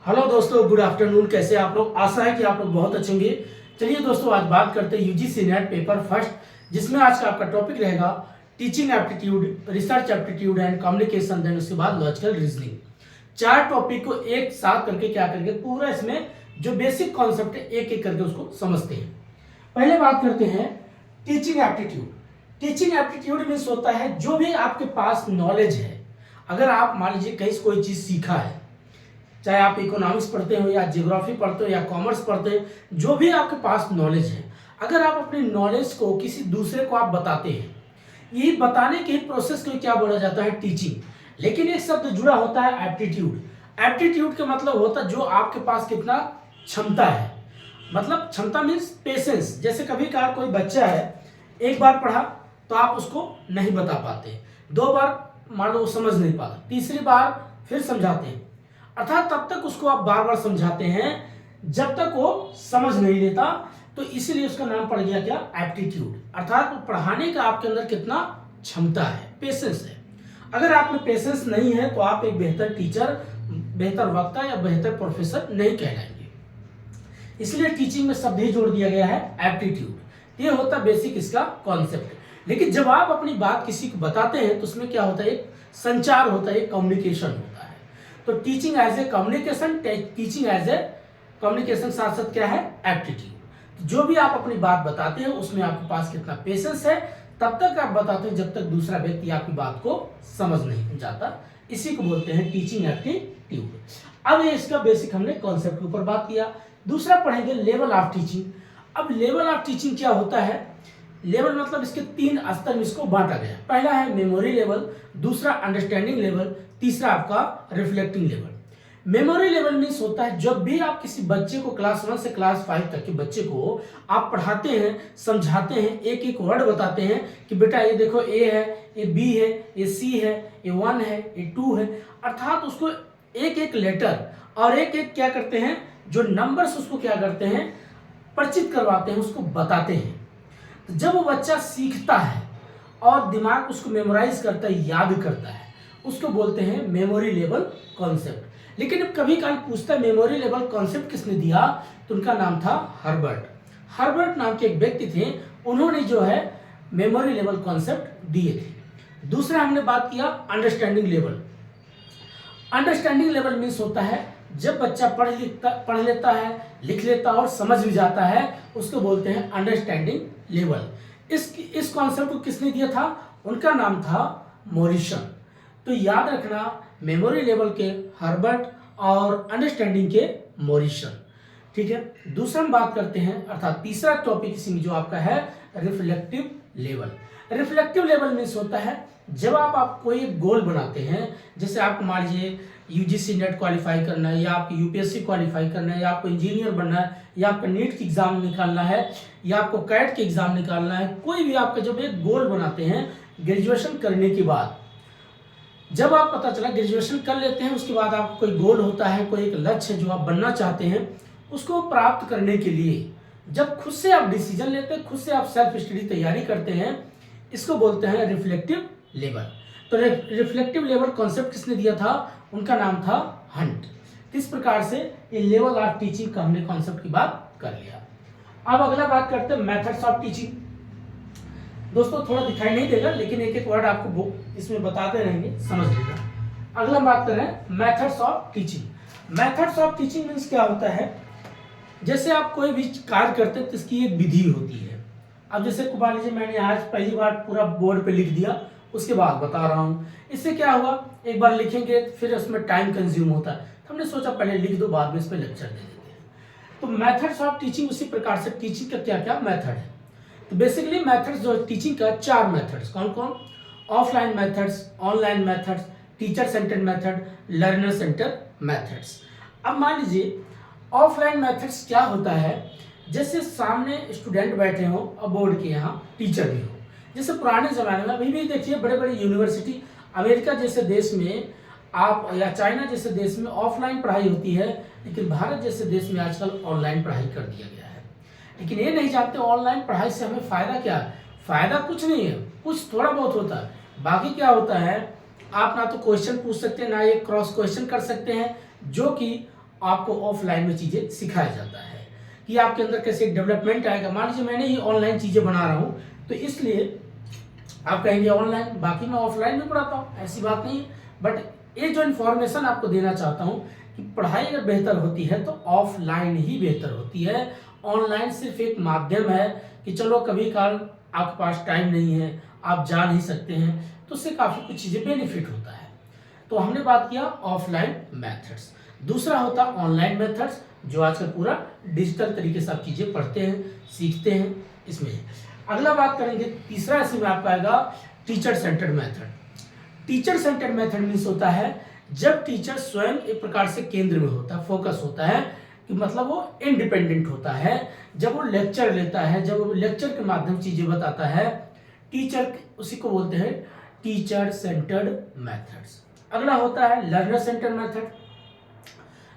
Hello दोस्तों, good afternoon. कैसे आप लोग? आशा है कि आप लोग बहुत अच्छे होंगे। चलिए दोस्तों, आज बात करते हैं यूजीसी नेट पेपर फर्स्ट, जिसमें आज का आपका टॉपिक रहेगा teaching aptitude, research aptitude and communication, then उसके बाद लॉजिकल रीजनिंग। चार टॉपिक को एक साथ करके क्या करेंगे, पूरा इसमें जो बेसिक कॉन्सेप्ट है एक एक करके उसको समझते हैं। पहले बात करते हैं teaching aptitude. Teaching aptitude means होता है जो भी आपके पास नॉलेज है। अगर आप मान लीजिए कहीं से कोई चीज सीखा है, चाहे आप इकोनॉमिक्स पढ़ते हो या ज्योग्राफी पढ़ते हो या कॉमर्स पढ़ते हो, जो भी आपके पास नॉलेज है, अगर आप अपनी नॉलेज को किसी दूसरे को आप बताते हैं, यही बताने के प्रोसेस को क्या बोला जाता है, टीचिंग। लेकिन एक शब्द जुड़ा होता है एप्टीट्यूड। एप्टीट्यूड का मतलब होता है जो आपके पास कितना क्षमता है, मतलब क्षमता मीन्स पेशेंस। जैसे कभी कभार कोई बच्चा है, एक बार पढ़ा तो आप उसको नहीं बता पाते, दो बार मान लो वो समझ नहीं पाता, तीसरी बार फिर समझाते हैं, अर्थात तब तक उसको आप बार बार समझाते हैं जब तक वो समझ नहीं लेता। तो इसीलिए उसका नाम पड़ गया क्या, एप्टीट्यूड। अर्थात पढ़ाने का आपके अंदर कितना क्षमता है, पेशेंस है। अगर आप में पेशेंस नहीं है तो आप एक बेहतर टीचर, बेहतर वक्ता या बेहतर प्रोफेसर नहीं कहलाएंगे। इसलिए टीचिंग में शब्द ही जोड़ दिया गया है एप्टीट्यूड। ये होता है बेसिक इसका कॉन्सेप्ट। लेकिन जब आप अपनी बात किसी को बताते हैं तो उसमें क्या होता है, एक संचार होता है, एक कम्युनिकेशन होता है। तो teaching as a communication, teaching as a communication, साथ साथ क्या है, एप्टीट्यूड। जो भी आप अपनी बात बताते हैं उसमें आपके पास कितना पेशेंस है, तब तक आप बताते हैं जब तक दूसरा व्यक्ति आपकी बात को समझ नहीं जाता। इसी को बोलते हैं टीचिंग एप्टीट्यूड। अब ये इसका बेसिक हमने कॉन्सेप्ट के ऊपर बात किया। दूसरा पढ़ेंगे लेवल ऑफ टीचिंग। अब लेवल ऑफ टीचिंग क्या होता है, लेवल मतलब इसके तीन स्तर में इसको बांटा गया। पहला है मेमोरी लेवल, दूसरा अंडरस्टैंडिंग लेवल, तीसरा आपका reflecting level. Memory level means होता है जब भी आप किसी बच्चे को क्लास 1 से क्लास 5 तक के बच्चे को आप पढ़ाते हैं, समझाते हैं, एक एक वर्ड बताते हैं कि बेटा ये देखो ए है, ये बी है, ये सी है, ये 1 है, ये 2 है, अर्थात उसको एक एक लेटर और एक एक क्या करते हैं, जो नंबर्स उसको क्या करते हैं, परिचित करवाते हैं, उसको बताते हैं। तो जब वो बच्चा सीखता है और दिमाग उसको मेमोराइज करता है, याद करता है, उसको बोलते हैं मेमोरी लेवल कॉन्सेप्ट। लेकिन अब कभी काल पूछता है मेमोरी लेवल कॉन्सेप्ट किसने दिया, तो उनका नाम था हर्बर्ट। हर्बर्ट नाम के एक व्यक्ति थे, उन्होंने जो है मेमोरी लेवल कॉन्सेप्ट दिए थे। दूसरा हमने बात किया understanding level. Understanding level means होता है जब बच्चा पढ़ लेता है, लिख लेता है और समझ भी जाता है, उसको बोलते हैं अंडरस्टैंडिंग लेवल। इस कॉन्सेप्ट को किसने दिया था, उनका नाम था मॉरिसन। तो याद रखना, मेमोरी लेवल के हर्बर्ट और अंडरस्टैंडिंग के मॉरिसन। ठीक है, दूसरा हम बात करते हैं, अर्थात तीसरा टॉपिक इसी में जो आपका है reflective level. Reflective level means होता है जब आप कोई एक गोल बनाते हैं, जैसे आपको मान लीजिए यूजीसी नेट क्वालिफाई करना है, या आपको यूपीएससी क्वालिफाई करना है, या आपको इंजीनियर बनना है, या आपका नीट की एग्जाम निकालना है, या आपको कैट की एग्जाम निकालना है, कोई भी आपका जब एक गोल बनाते हैं ग्रेजुएशन करने के बाद, जब आप पता चला ग्रेजुएशन कर लेते हैं, उसके बाद आपको कोई गोल होता है, कोई एक लक्ष्य जो आप बनना चाहते हैं, उसको प्राप्त करने के लिए जब खुद से आप डिसीजन लेते हैं, खुद से आप सेल्फ स्टडी तैयारी करते हैं, इसको बोलते हैं रिफ्लेक्टिव लेवल। तो रिफ्लेक्टिव लेवल कॉन्सेप्ट किसने दिया था, उनका नाम था हंट। इस प्रकार से ये लेवल ऑफ टीचिंग का हमने कॉन्सेप्ट की बात कर लिया। अब अगला बात करते हैं मेथड्स ऑफ टीचिंग। दोस्तों थोड़ा दिखाई नहीं देगा, लेकिन एक एक वर्ड आपको इसमें बताते रहेंगे, समझ लीजिएगा। अगला बात करें methods of teaching. Methods of teaching means क्या होता है, जैसे आप कोई भी कार्य करते हैं तो इसकी एक विधि होती है। अब जैसे मान लीजिए मैंने आज पहली बार पूरा बोर्ड पे लिख दिया, उसके बाद बता रहा हूँ, इससे क्या होगा, एक बार लिखेंगे फिर उसमें टाइम कंज्यूम होता है, तो हमने सोचा पहले लिख दो, बाद में इस पर लेक्चर दे देते हैं। तो मेथड्स ऑफ टीचिंग उसी प्रकार से टीचिंग का क्या क्या मेथड है। तो बेसिकली मेथड्स जो टीचिंग का चार मेथड्स, कौन कौन, offline methods, online methods, teacher centred method, learner centred methods. अब मान लीजिए ऑफलाइन मेथड्स क्या होता है, जैसे सामने स्टूडेंट बैठे हों और बोर्ड के यहाँ टीचर भी हो। जैसे पुराने ज़माने में, अभी भी देखिए बड़े बड़े यूनिवर्सिटी, अमेरिका जैसे देश में आप, या चाइना जैसे देश में ऑफलाइन पढ़ाई होती है, लेकिन भारत जैसे देश में आजकल ऑनलाइन पढ़ाई कर दिया गया है। लेकिन ये नहीं जानते ऑनलाइन पढ़ाई से हमें फ़ायदा क्या है। फ़ायदा कुछ नहीं है, कुछ थोड़ा बहुत होता है, बाकी क्या होता है, आप ना तो क्वेश्चन पूछ सकते हैं, ना ये क्रॉस क्वेश्चन कर सकते हैं, जो कि आपको ऑफलाइन में चीज़ें सिखाया जाता है कि आपके अंदर कैसे डेवलपमेंट आएगा। मान लीजिए मैंने ही ऑनलाइन चीज़ें बना रहा हूँ, तो इसलिए आप कहेंगे ऑनलाइन, बाकी मैं ऑफलाइन में पढ़ाता हूँ, ऐसी बात नहीं है। बट ये जो इन्फॉर्मेशन आपको देना चाहता हूँ कि पढ़ाई अगर बेहतर होती है तो ऑफलाइन ही बेहतर होती है। ऑनलाइन सिर्फ एक माध्यम है कि चलो कभी काल आपके पास टाइम नहीं है, आप जा नहीं सकते हैं, तो उससे काफ़ी कुछ चीज़ें बेनिफिट होता है। तो हमने बात किया ऑफलाइन मेथड्स। दूसरा होता ऑनलाइन मेथड्स, जो आजकल पूरा डिजिटल तरीके से आप चीज़ें पढ़ते हैं, सीखते हैं इसमें। अगला बात करेंगे, तीसरा इसमें आपका आएगा teacher centred method. Teacher centred method means होता है जब टीचर स्वयं एक प्रकार से केंद्र में होता है, फोकस होता है, कि मतलब वो इंडिपेंडेंट होता है। जब वो लेक्चर लेता है, जब वो लेक्चर के माध्यम चीजें बताता है, टीचर, उसी को बोलते हैं टीचर सेंटर्ड मेथड्स। अगला होता है लर्नर सेंटर्ड मेथड।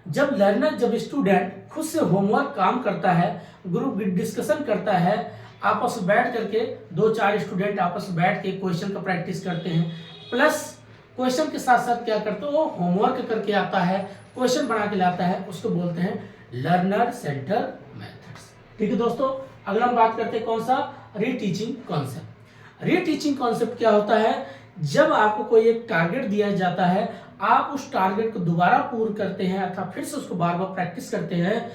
जब स्टूडेंट खुद से होमवर्क काम करता है, ग्रुप डिस्कशन करता है, आपस में बैठ करके 2-4 स्टूडेंट आपस में बैठ के क्वेश्चन का प्रैक्टिस करते हैं, प्लस क्वेश्चन के साथ साथ क्या करते हैं, वो होमवर्क करके आता है, क्वेश्चन बना के लाता है, उसको बोलते हैं लर्नर सेंटर मेथड्स। ठीक है दोस्तों, अगला हम बात करते हैं कौन सा, रीटीचिंग कॉन्सेप्ट। रीटीचिंग कॉन्सेप्ट क्या होता है, जब आपको कोई एक टारगेट दिया जाता है, आप उस टारगेट को दोबारा पूर्ण करते हैं अथवा फिर से उसको बार बार प्रैक्टिस करते हैं।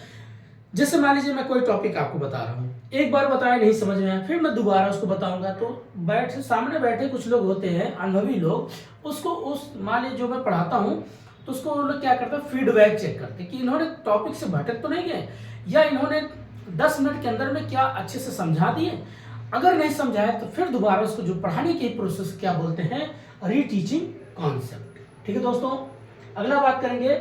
जैसे मान लीजिए मैं कोई टॉपिक आपको बता रहा हूँ, एक बार बताया नहीं समझ में आया, फिर मैं दोबारा उसको बताऊंगा, तो सामने बैठे कुछ लोग होते हैं अनुभवी लोग, उसको उस मान लीजिए जो मैं पढ़ाता हूँ तो उसको वो लोग क्या करते हैं, फीडबैक चेक करते हैं कि इन्होंने टॉपिक से भटक तो नहीं गए, या इन्होंने 10 मिनट के अंदर में क्या अच्छे से समझा दिए। अगर नहीं समझाया तो फिर दोबारा उसको जो पढ़ाने की प्रोसेस क्या बोलते हैं, रीटीचिंग कॉन्सेप्ट। ठीक है दोस्तों, अगला बात करेंगे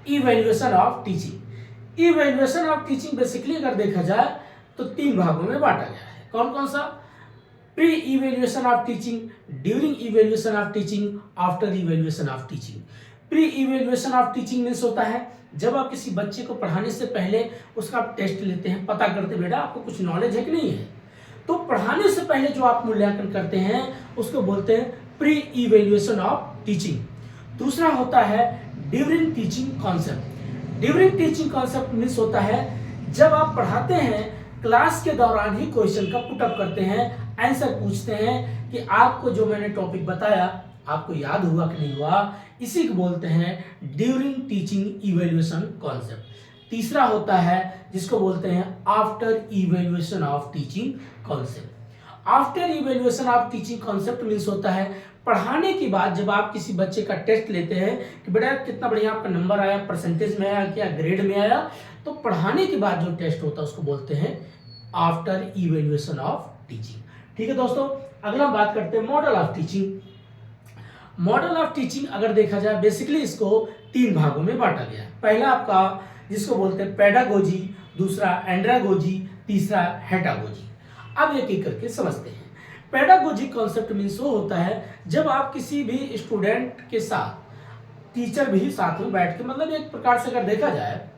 evaluation of teaching. Evaluation of teaching basically अगर देखा जाए तो 3 भागों में बांटा गया है। कौन कौन सा, pre evaluation of teaching, during evaluation of teaching, after evaluation of teaching. Pre evaluation of teaching means होता है जब आप किसी बच्चे को पढ़ाने से पहले उसका आप टेस्ट लेते हैं, पता करते बेटा आपको कुछ नॉलेज है कि नहीं है, तो पढ़ाने से पहले जो आप मूल्यांकन करते हैं उसको बोलते हैं प्री इवैल्यूएशन ऑफ टीचिंग। दूसरा होता है during teaching concept. During teaching concept means होता है जब आप पढ़ाते हैं, क्लास के दौरान ही क्वेश्चन का पुटअप करते हैं, आंसर पूछते हैं कि आपको जो मैंने टॉपिक बताया आपको याद हुआ कि नहीं हुआ, इसी को बोलते हैं ड्यूरिंग टीचिंग इवैल्यूएशन कॉन्सेप्ट। तीसरा होता है जिसको बोलते हैं after evaluation of teaching concept. After evaluation of teaching concept means होता है पढ़ाने के बाद जब आप किसी बच्चे का टेस्ट लेते हैं कि बेटा कितना बढ़िया आपका नंबर आया, परसेंटेज में आया, क्या ग्रेड में आया, तो पढ़ाने के बाद जो टेस्ट होता है उसको बोलते हैं आफ्टर इवैल्यूएशन ऑफ टीचिंग। ठीक है दोस्तों, अगला हम बात करते हैं model of teaching. Model of teaching अगर देखा जाए बेसिकली इसको 3 भागों में बांटा गया है। पहला आपका जिसको बोलते हैं पेडागोजी, दूसरा एंड्रागोजी, तीसरा हेटागोजी। अब एक एक करके समझते हैं। पेडागोजी कॉन्सेप्ट मीन्स वो होता है जब आप किसी भी स्टूडेंट के साथ टीचर भी साथ में बैठ के, मतलब एक प्रकार से अगर देखा जाए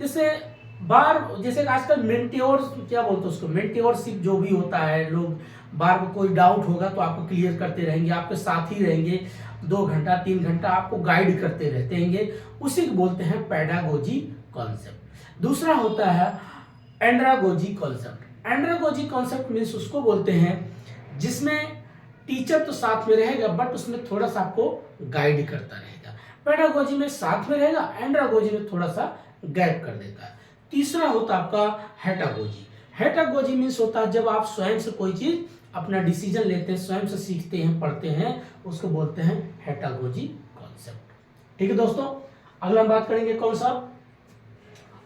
जैसे आजकल मेंट्योर क्या बोलते हैं उसको, मेंट्योरशिप जो भी होता है, लोग बार बार कोई डाउट होगा तो आपको क्लियर करते रहेंगे, आपके साथ ही रहेंगे, 2 घंटा 3 घंटा आपको गाइड करते रहते हैं, उसी को बोलते हैं पेडागोजी कॉन्सेप्ट। दूसरा होता है andragogy concept. Andragogy concept means उसको बोलते हैं जिसमें टीचर तो साथ में रहेगा बट उसमें थोड़ा सा आपको गाइड करता रहेगा। पेडागोजी में साथ में रहेगा, एंड्रागोजी में थोड़ा सा गैप कर देता है। तीसरा होता है आपका हेटागोजी। हेटागोजी मीन्स होता है जब आप स्वयं से कोई चीज अपना डिसीजन लेते हैं, स्वयं से सीखते हैं, पढ़ते हैं, उसको बोलते हैं हेटागोजी कॉन्सेप्ट। ठीक है दोस्तों, अगला हम बात करेंगे कौन सा,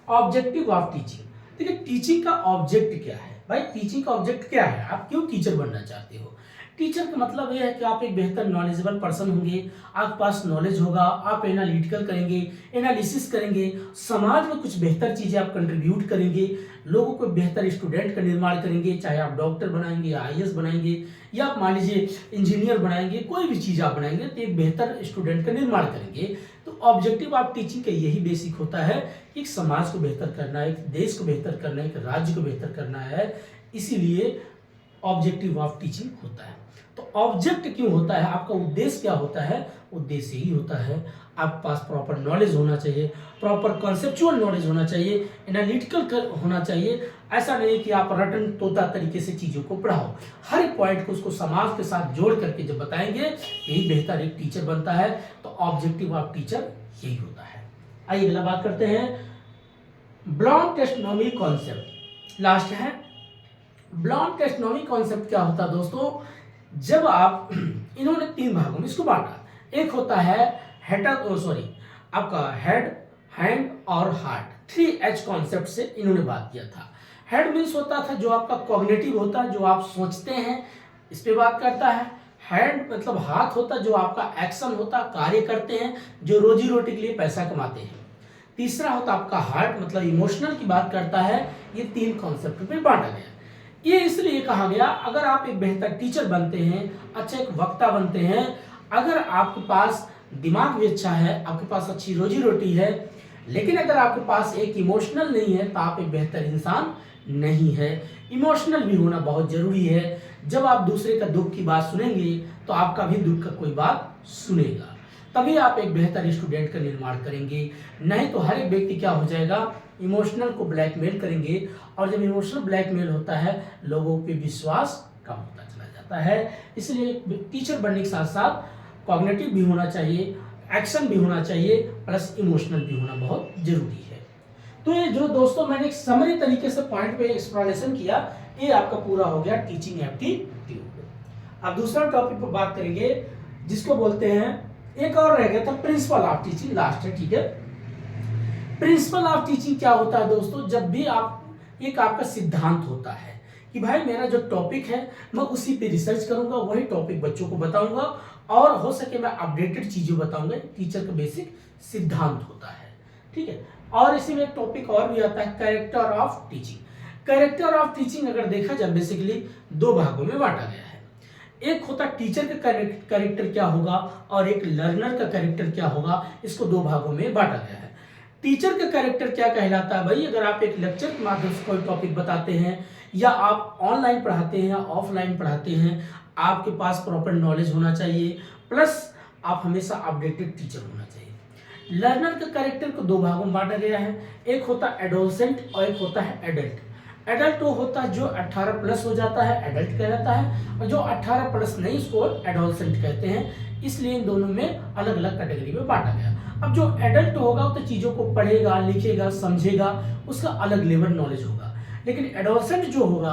ऑब्जेक्टिव ऑफ टीचिंग। देखिए टीचिंग का ऑब्जेक्ट क्या है भाई, टीचिंग का ऑब्जेक्ट क्या है, आप क्यों टीचर बनना चाहते हो। टीचर का मतलब यह है कि आप एक बेहतर नॉलेजेबल पर्सन होंगे, आपके पास नॉलेज होगा, आप एनालिटिकल करेंगे, एनालिसिस करेंगे, समाज में कुछ बेहतर चीजें आप कंट्रीब्यूट करेंगे, लोगों को बेहतर स्टूडेंट का निर्माण करेंगे, चाहे आप डॉक्टर बनाएंगे या आईएएस बनाएंगे या आप मान लीजिए इंजीनियर बनाएंगे, कोई भी चीज आप बनाएंगे तो एक बेहतर स्टूडेंट का निर्माण करेंगे। तो ऑब्जेक्टिव ऑफ टीचिंग का यही बेसिक होता है कि एक समाज को बेहतर करना है, एक देश को बेहतर करना है, एक राज्य को बेहतर करना है, इसीलिए ऑब्जेक्टिव ऑफ टीचिंग होता है। तो ऑब्जेक्ट क्यों होता है, आपका उद्देश्य क्या होता है, उद्देश्य ही होता है आपके पास प्रॉपर नॉलेज होना चाहिए, प्रॉपर कॉन्सेप्चुअल नॉलेज होना चाहिए, एनालिटिकल होना चाहिए। ऐसा नहीं कि आप रटन तोता तरीके से चीज़ों को पढ़ाओ, हर एक पॉइंट को उसको समाज के साथ जोड़ करके जब बताएंगे यही बेहतर एक टीचर बनता है। तो ऑब्जेक्टिव ऑफ टीचर यही होता है। आइए अगला बात करते हैं, ब्लॉम टेस्टोनॉमी कॉन्सेप्ट लास्ट है। ब्लॉम टेस्टोनॉमी कॉन्सेप्ट क्या होता है दोस्तों, जब आप इन्होंने 3 भागों में इसको बांटा, एक होता है आपका हेड, हैंड और हार्ट, 3H कॉन्सेप्ट से इन्होंने बात किया था। हेड मीन्स होता था जो आपका कॉग्निटिव होता है, जो आप सोचते हैं, इस पे बात करता है। हैंड मतलब हाथ होता है जो आपका एक्शन होता है, कार्य करते हैं, जो रोजी रोटी के लिए पैसा कमाते हैं। तीसरा होता आपका हार्ट मतलब इमोशनल की बात करता है। ये 3 कॉन्सेप्ट में बांटा गया। ये इसलिए कहा गया, अगर आप एक बेहतर टीचर बनते हैं, अच्छा एक वक्ता बनते हैं, अगर आपके पास दिमाग भी अच्छा है, आपके पास अच्छी रोजी रोटी है, लेकिन अगर आपके पास एक इमोशनल नहीं है तो आप एक बेहतर इंसान नहीं है। इमोशनल भी होना बहुत जरूरी है। जब आप दूसरे का दुख की बात सुनेंगे तो आपका भी दुख का कोई बात सुनेगा, तभी आप एक बेहतर स्टूडेंट का निर्माण करेंगे। नहीं तो हर एक व्यक्ति क्या हो जाएगा, इमोशनल को ब्लैकमेल करेंगे, और जब इमोशनल ब्लैकमेल होता है लोगों पे विश्वास कम होता चला जाता है। इसलिए टीचर बनने के साथ साथ कॉग्निटिव भी होना चाहिए, एक्शन भी होना चाहिए, प्लस इमोशनल भी होना बहुत जरूरी है। तो ये जो दोस्तों मैंने एक समरी तरीके से पॉइंट पे एक्सप्लेनेशन किया, ये आपका पूरा हो गया टीचिंग एप्टीट्यूड। अब दूसरा टॉपिक पर बात करेंगे जिसको बोलते हैं, एक और रह गया था प्रिंसिपल ऑफ टीचिंग, लास्ट है, ठीक है। प्रिंसिपल ऑफ टीचिंग क्या होता है दोस्तों, जब भी आप एक आपका सिद्धांत होता है कि भाई मेरा जो टॉपिक है मैं उसी पे रिसर्च करूंगा, वही टॉपिक बच्चों को बताऊंगा, और हो सके मैं अपडेटेड चीजें बताऊंगा। टीचर का बेसिक सिद्धांत होता है, ठीक है। और इसी में एक टॉपिक और भी आता है, character of teaching. Character of teaching अगर देखा जाए बेसिकली 2 भागों में बांटा गया है। एक होता टीचर का कैरेक्टर क्या होगा और एक लर्नर का कैरेक्टर क्या होगा, इसको 2 भागों में बांटा गया है। टीचर का कैरेक्टर क्या कहलाता है भाई, अगर आप एक लेक्चर के माध्यम से कोई टॉपिक बताते हैं, या आप ऑनलाइन पढ़ाते हैं या ऑफलाइन पढ़ाते हैं, आपके पास प्रॉपर नॉलेज होना चाहिए, प्लस आप हमेशा अपडेटेड टीचर होना चाहिए। लर्नर का कैरेक्टर को 2 भागों में बांटा गया है, एक होता है एडोलसेंट और एक होता है एडल्ट। एडल्ट वो होता है जो 18 प्लस हो जाता है, एडल्ट कहलाता है, और जो 18 प्लस नहीं उसको एडोलसेंट कहते हैं। इसलिए इन दोनों में अलग अलग कैटेगरी में बांटा गया। अब जो एडल्ट होगा वो तो चीज़ों को पढ़ेगा, लिखेगा, समझेगा, उसका अलग लेवल नॉलेज होगा। लेकिन एडोलसेंट जो होगा,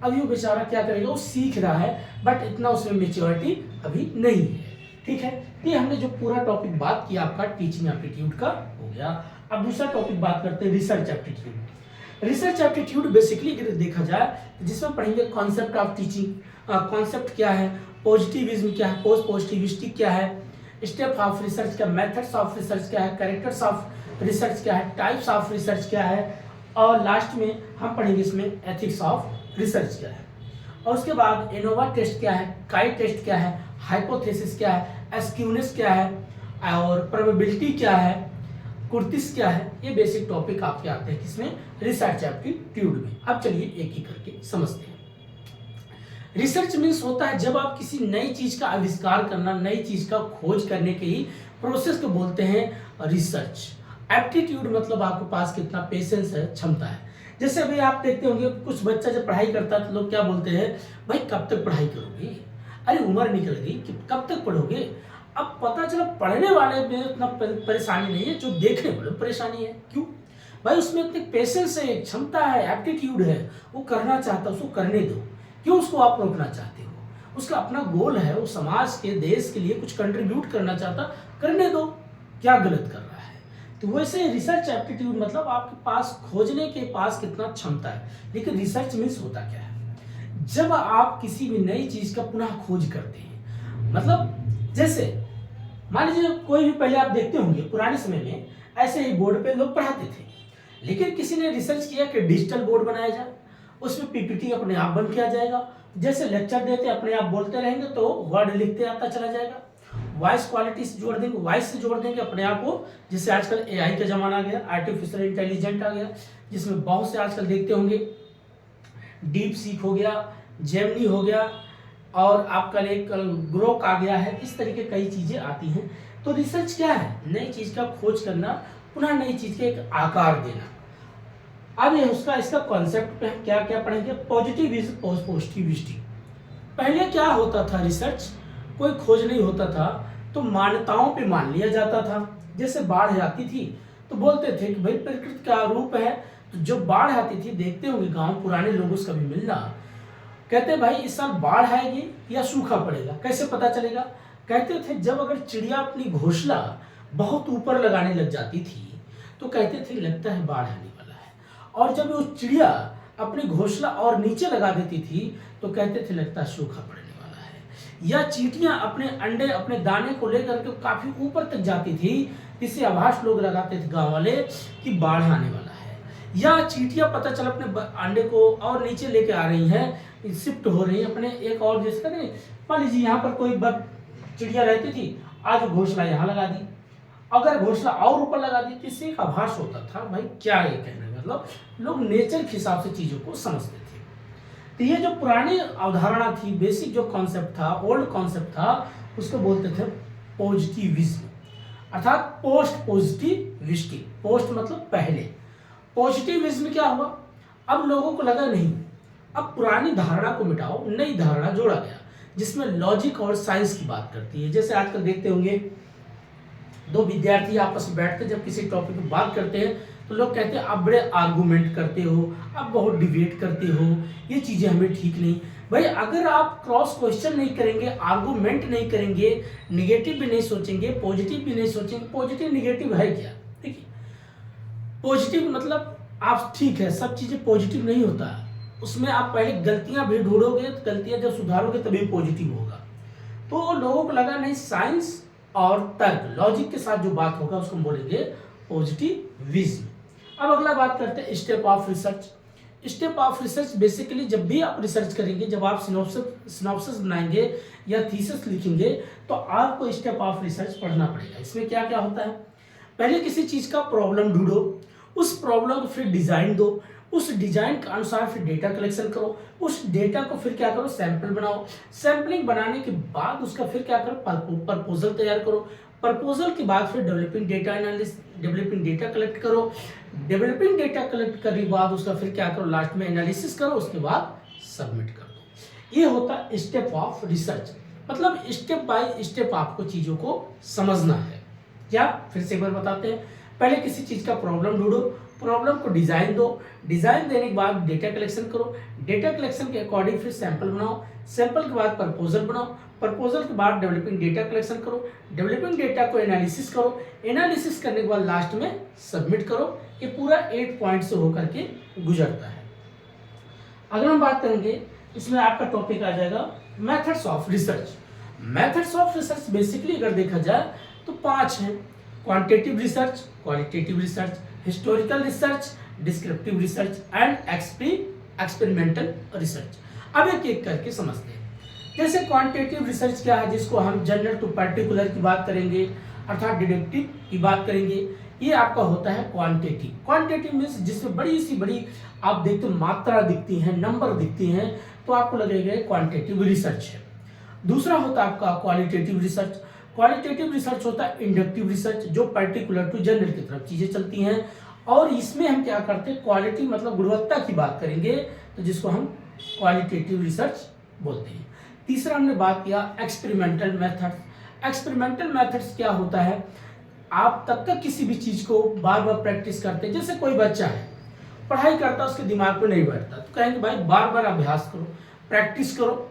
अभी वो बेचारा क्या करेगा, वो सीख रहा है, बट इतना उसमें मेच्योरिटी अभी नहीं है, ठीक है। ये हमने जो पूरा टॉपिक बात किया आपका टीचिंग एप्टीट्यूड का हो गया। अब दूसरा टॉपिक बात करते हैं research aptitude. Research aptitude basically अगर देखा जाए जिसमें पढ़ेंगे कॉन्सेप्ट ऑफ टीचिंग, कॉन्सेप्ट क्या है, पॉजिटिविज्म क्या है, पोस्ट पॉजिटिविस्टिक क्या है, स्टेप ऑफ रिसर्च क्या, मेथड्स ऑफ रिसर्च क्या है, कैरेक्टर्स ऑफ रिसर्च क्या है, टाइप्स ऑफ रिसर्च क्या है, और लास्ट में हम पढ़ेंगे इसमें एथिक्स ऑफ रिसर्च क्या है। और उसके बाद एनोवा टेस्ट क्या है, काई टेस्ट क्या है, हाइपोथेसिस क्या है, एस्क्यूनेस क्या है, और प्रोबेबिलिटी क्या है, कुर्तिस क्या है। ये बेसिक टॉपिक आपके आते हैं किसमें, रिसर्च एप्टीट्यूड में। अब चलिए एक एक करके समझते हैं। रिसर्च मीन्स होता है जब आप किसी नई चीज का आविष्कार करना, नई चीज का खोज करने के ही प्रोसेस को बोलते हैं रिसर्च। एप्टीट्यूड मतलब आपके पास कितना पेशेंस है, क्षमता है। जैसे अभी आप देखते होंगे कुछ बच्चा जब पढ़ाई करता है तो लोग क्या बोलते हैं, भाई कब तक पढ़ाई करोगे, अरे उम्र निकल गई कि कब तक पढ़ोगे। अब पता चला पढ़ने वाले में उतना परेशानी नहीं है, जो देखने वाले परेशानी है। क्यों भाई, उसमें इतनी पेशेंस है, क्षमता है, एप्टीट्यूड है, वो करना चाहता है, उसको करने दो। क्यों उसको आप रोकना चाहते हो, उसका अपना गोल है, वो समाज के देश के लिए कुछ कंट्रीब्यूट करना चाहता, करने दो, क्या गलत कर रहा है। तो वैसे रिसर्च एप्टीट्यूड मतलब आपके पास खोजने के पास कितना क्षमता है। लेकिन रिसर्च मीन्स होता क्या है, जब आप किसी भी नई चीज का पुनः खोज करते हैं, मतलब जैसे मान लीजिए कोई भी, पहले आप देखते होंगे पुराने समय में ऐसे ही बोर्ड पे लोग पढ़ाते थे, लेकिन किसी ने रिसर्च किया कि डिजिटल बोर्ड बनाया जाए, उसमें पीपीटी अपने आप बन के आ जाएगा, जैसे लेक्चर देते अपने आप बोलते रहेंगे तो वर्ड लिखते आता चला जाएगा। वॉइस क्वालिटी से जोड़ देंगे, वॉइस से जोड़ देंगे अपने आप को, जैसे आजकल एआई का जमाना आ गया, आर्टिफिशियल इंटेलिजेंट आ गया, जिसमें बहुत से आजकल देखते होंगे डीप सीक हो गया, जेमिनी हो गया, और आपका एक ग्रोक आ गया है, इस तरीके कई चीजें आती हैं। तो रिसर्च क्या है? नई चीज का खोज करना, पुनः नई चीज के एक आकार देना। अब ये उसका इसका कॉन्सेप्ट पे हम क्या क्या पढ़ेंगे। पॉजिटिविज्म और पॉजिटिविस्टी। पहले क्या होता था, रिसर्च कोई खोज नहीं होता था तो मान्यताओं पे मान लिया जाता था। जैसे बाढ़ आती थी तो बोलते थे कि भाई प्रकृति का रूप है, तो जब बाढ़ आती थी, देखते होंगे गांव पुराने लोगों से कभी मिलना, कहते भाई इस साल बाढ़ आएगी या सूखा पड़ेगा, कैसे पता चलेगा? कहते थे जब अगर चिड़िया अपनी घोंसला बहुत ऊपर लगाने लग जाती थी तो कहते थे लगता है बाढ़ आने वाला है, और जब वो चिड़िया अपनी घोंसला और नीचे लगा देती थी तो कहते थे लगता है सूखा पड़ने वाला है। या चींटियां अपने अंडे अपने दाने को लेकर के काफी ऊपर तक जाती थी, इससे आभास लोग लगाते थे गांव वाले कि बाढ़ आने वाला है। या चींटियां पता चला अपने अंडे को और नीचे लेके आ रही हैं, शिफ्ट हो रही है अपने एक और, जैसे नहीं, मान लीजिए यहाँ पर कोई चिड़िया रहती थी, आज घोंसला यहाँ लगा दी, अगर घोंसला और ऊपर लगा दी तो इससे एक आभास होता था भाई क्या ये कहना है, मतलब लोग नेचर के हिसाब से चीजों को समझते थे। तो ये जो पुरानी अवधारणा थी, बेसिक जो कॉन्सेप्ट था, ओल्ड कॉन्सेप्ट था, उसको बोलते थे पॉजिटिविज्म, अर्थात पोस्ट पॉजिटिविस्टी। पोस्ट मतलब पहले, पॉजिटिविज्म क्या हुआ, अब लोगों को लगा नहीं, अब पुरानी धारणा को मिटाओ, नई धारणा जोड़ा गया जिसमें लॉजिक और साइंस की बात करती है। जैसे आजकल देखते होंगे दो विद्यार्थी आपस में बैठते जब किसी टॉपिक पर बात करते हैं तो लोग कहते हैं आप बड़े आर्गूमेंट करते हो, आप बहुत डिबेट करते हो, ये चीजें हमें ठीक नहीं। भाई अगर आप क्रॉस क्वेश्चन नहीं करेंगे, आर्गूमेंट नहीं करेंगे, निगेटिव भी नहीं सोचेंगे, पॉजिटिव भी नहीं सोचेंगे, पॉजिटिव निगेटिव है क्या? देखिए पॉजिटिव मतलब आप ठीक है, सब चीजें पॉजिटिव नहीं होता है, उसमें आप पहले गलतियां भी ढूंढोगे, गलतियां जब सुधारोगे तभी पॉजिटिव होगा। तो लोगों को लगा नहीं, साइंस और तर्क लॉजिक के साथ जो बात होगा उसको बोलेंगे पॉजिटिविज्म। अब अगला बात करते हैं step of research. Step of research basically जब भी आप रिसर्च करेंगे, जब आप सिनॉप्सिस बनाएंगे या थीसिस लिखेंगे तो आपको स्टेप ऑफ रिसर्च पढ़ना पड़ेगा। इसमें क्या क्या होता है, पहले किसी चीज का प्रॉब्लम ढूंढो, उस प्रॉब्लम को फिर डिजाइन दो, उस डिजाइन के अनुसार फिर डेटा कलेक्शन करो, उस डेटा को फिर क्या करो, सैंपल बनाओ, सैंपलिंग बनाने के बाद उसका फिर क्या करो, प्रपोजल तैयार करो, प्रपोजल के बाद फिर developing data analysis, developing data collect करो, डेवलपिंग डेटा कलेक्ट करने के बाद उसका फिर क्या करो, लास्ट में एनालिसिस करो, उसके बाद सबमिट कर दो। ये होता है स्टेप ऑफ रिसर्च, मतलब स्टेप बाय स्टेप आपको चीजों को समझना है। क्या फिर से एक बार बताते हैं, पहले किसी चीज का प्रॉब्लम ढूंढो, प्रॉब्लम को डिजाइन दो, डिजाइन देने के बाद डेटा कलेक्शन करो, डेटा कलेक्शन के अकॉर्डिंग फिर सैंपल बनाओ, सैंपल के बाद प्रपोजल बनाओ, प्रपोजल के बाद डेवलपिंग डेटा कलेक्शन करो, डेवलपिंग डेटा को एनालिसिस करो, एनालिसिस करने के बाद लास्ट में सबमिट करो। ये पूरा 8 पॉइंट से होकर के गुजरता है। अगर हम बात करेंगे, इसमें आपका टॉपिक आ जाएगा methods of research. Methods of research basically अगर देखा जाए तो 5 हैं, quantitative research, qualitative research, historical research, descriptive research and experimental research. अब एक एक करके समझते हैं। जैसे क्वांटिटेटिव रिसर्च क्या है, जिसको हम जनरल टू पर्टिकुलर की बात करेंगे, अर्थात डिडक्टिव की बात करेंगे, ये आपका होता है क्वांटिटेटिव। क्वांटिटेटिव मीन्स जिसमें बड़ी सी बड़ी आप देखते हो मात्रा दिखती है, नंबर दिखती हैं, तो आपको लगेगा क्वांटिटेटिव रिसर्च है। दूसरा होता है आपका क्वालिटेटिव रिसर्च। क्वालिटेटिव रिसर्च होता है इंडक्टिव रिसर्च, जो पर्टिकुलर टू जनरल की तरफ चीजें चलती हैं, और इसमें हम क्या करते हैं, क्वालिटी मतलब गुणवत्ता की बात करेंगे, तो जिसको हम क्वालिटेटिव रिसर्च बोलते हैं। तीसरा हमने बात किया एक्सपेरिमेंटल मेथड्स। एक्सपेरिमेंटल मेथड्स क्या होता है, आप तब तक किसी भी चीज को बार बार प्रैक्टिस करते हैं। जैसे कोई बच्चा है, पढ़ाई करता, उसके दिमाग पे नहीं बैठता, तो कहेंगे भाई बार बार अभ्यास करो, प्रैक्टिस करो।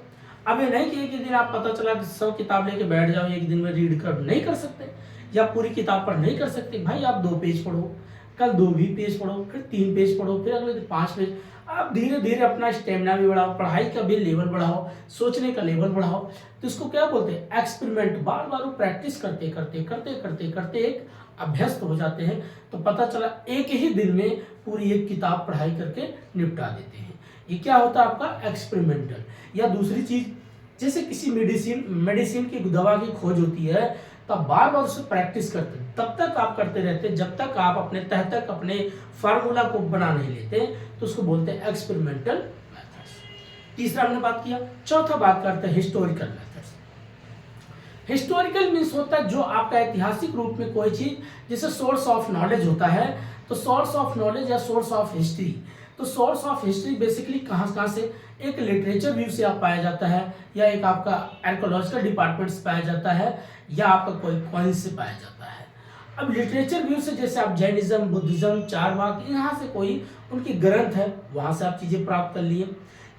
अब ये नहीं कि एक दिन आप पता चला कि 100 किताब लेके बैठ जाओ, एक दिन में रीड कर नहीं कर सकते, या पूरी किताब पर नहीं कर सकते। भाई आप 2 पेज पढ़ो, कल 2 भी पेज पढ़ो, फिर 3 पेज पढ़ो, फिर अगले दिन 5 पेज। आप धीरे धीरे अपना स्टेमिना भी बढ़ाओ, पढ़ाई का भी लेवल बढ़ाओ, सोचने का लेवल बढ़ाओ। तो इसको क्या बोलते हैं, एक्सपेरिमेंट। बार बार वो प्रैक्टिस करते करते करते करते करते एक अभ्यस्त हो जाते हैं, तो पता चला एक ही दिन में पूरी एक किताब पढ़ाई करके निपटा देते हैं। ये क्या होता है आपका एक्सपेरिमेंटल। या दूसरी चीज, जैसे किसी मेडिसिन की दवा की खोज होती है, तो बार बार उसे प्रैक्टिस करते हैं, तब तक आप करते रहते हैं जब तक आप अपने तह तक अपने फार्मूला को बना नहीं लेते, तो उसको बोलते हैं एक्सपेरिमेंटल मेथड्स। तीसरा हमने बात किया। चौथा बात करते हैं हिस्टोरिकल मेथड्स। हिस्टोरिकल मीन्स होता है जो आपका ऐतिहासिक रूप में कोई चीज, जैसे सोर्स ऑफ नॉलेज होता है, तो सोर्स ऑफ नॉलेज या सोर्स ऑफ हिस्ट्री, तो सोर्स ऑफ हिस्ट्री बेसिकली कहाँ से, एक लिटरेचर व्यू से आप पाया जाता है, या एक आपका आर्कोलॉजिकल डिपार्टमेंट से पाया जाता है, या आपका कोई कॉइन से पाया जाता है। अब लिटरेचर व्यू से जैसे आप जैनिज्म, बुद्धिज्म, चारवाक, यहाँ से कोई उनकी ग्रंथ है, वहां से आप चीजें प्राप्त कर लिए,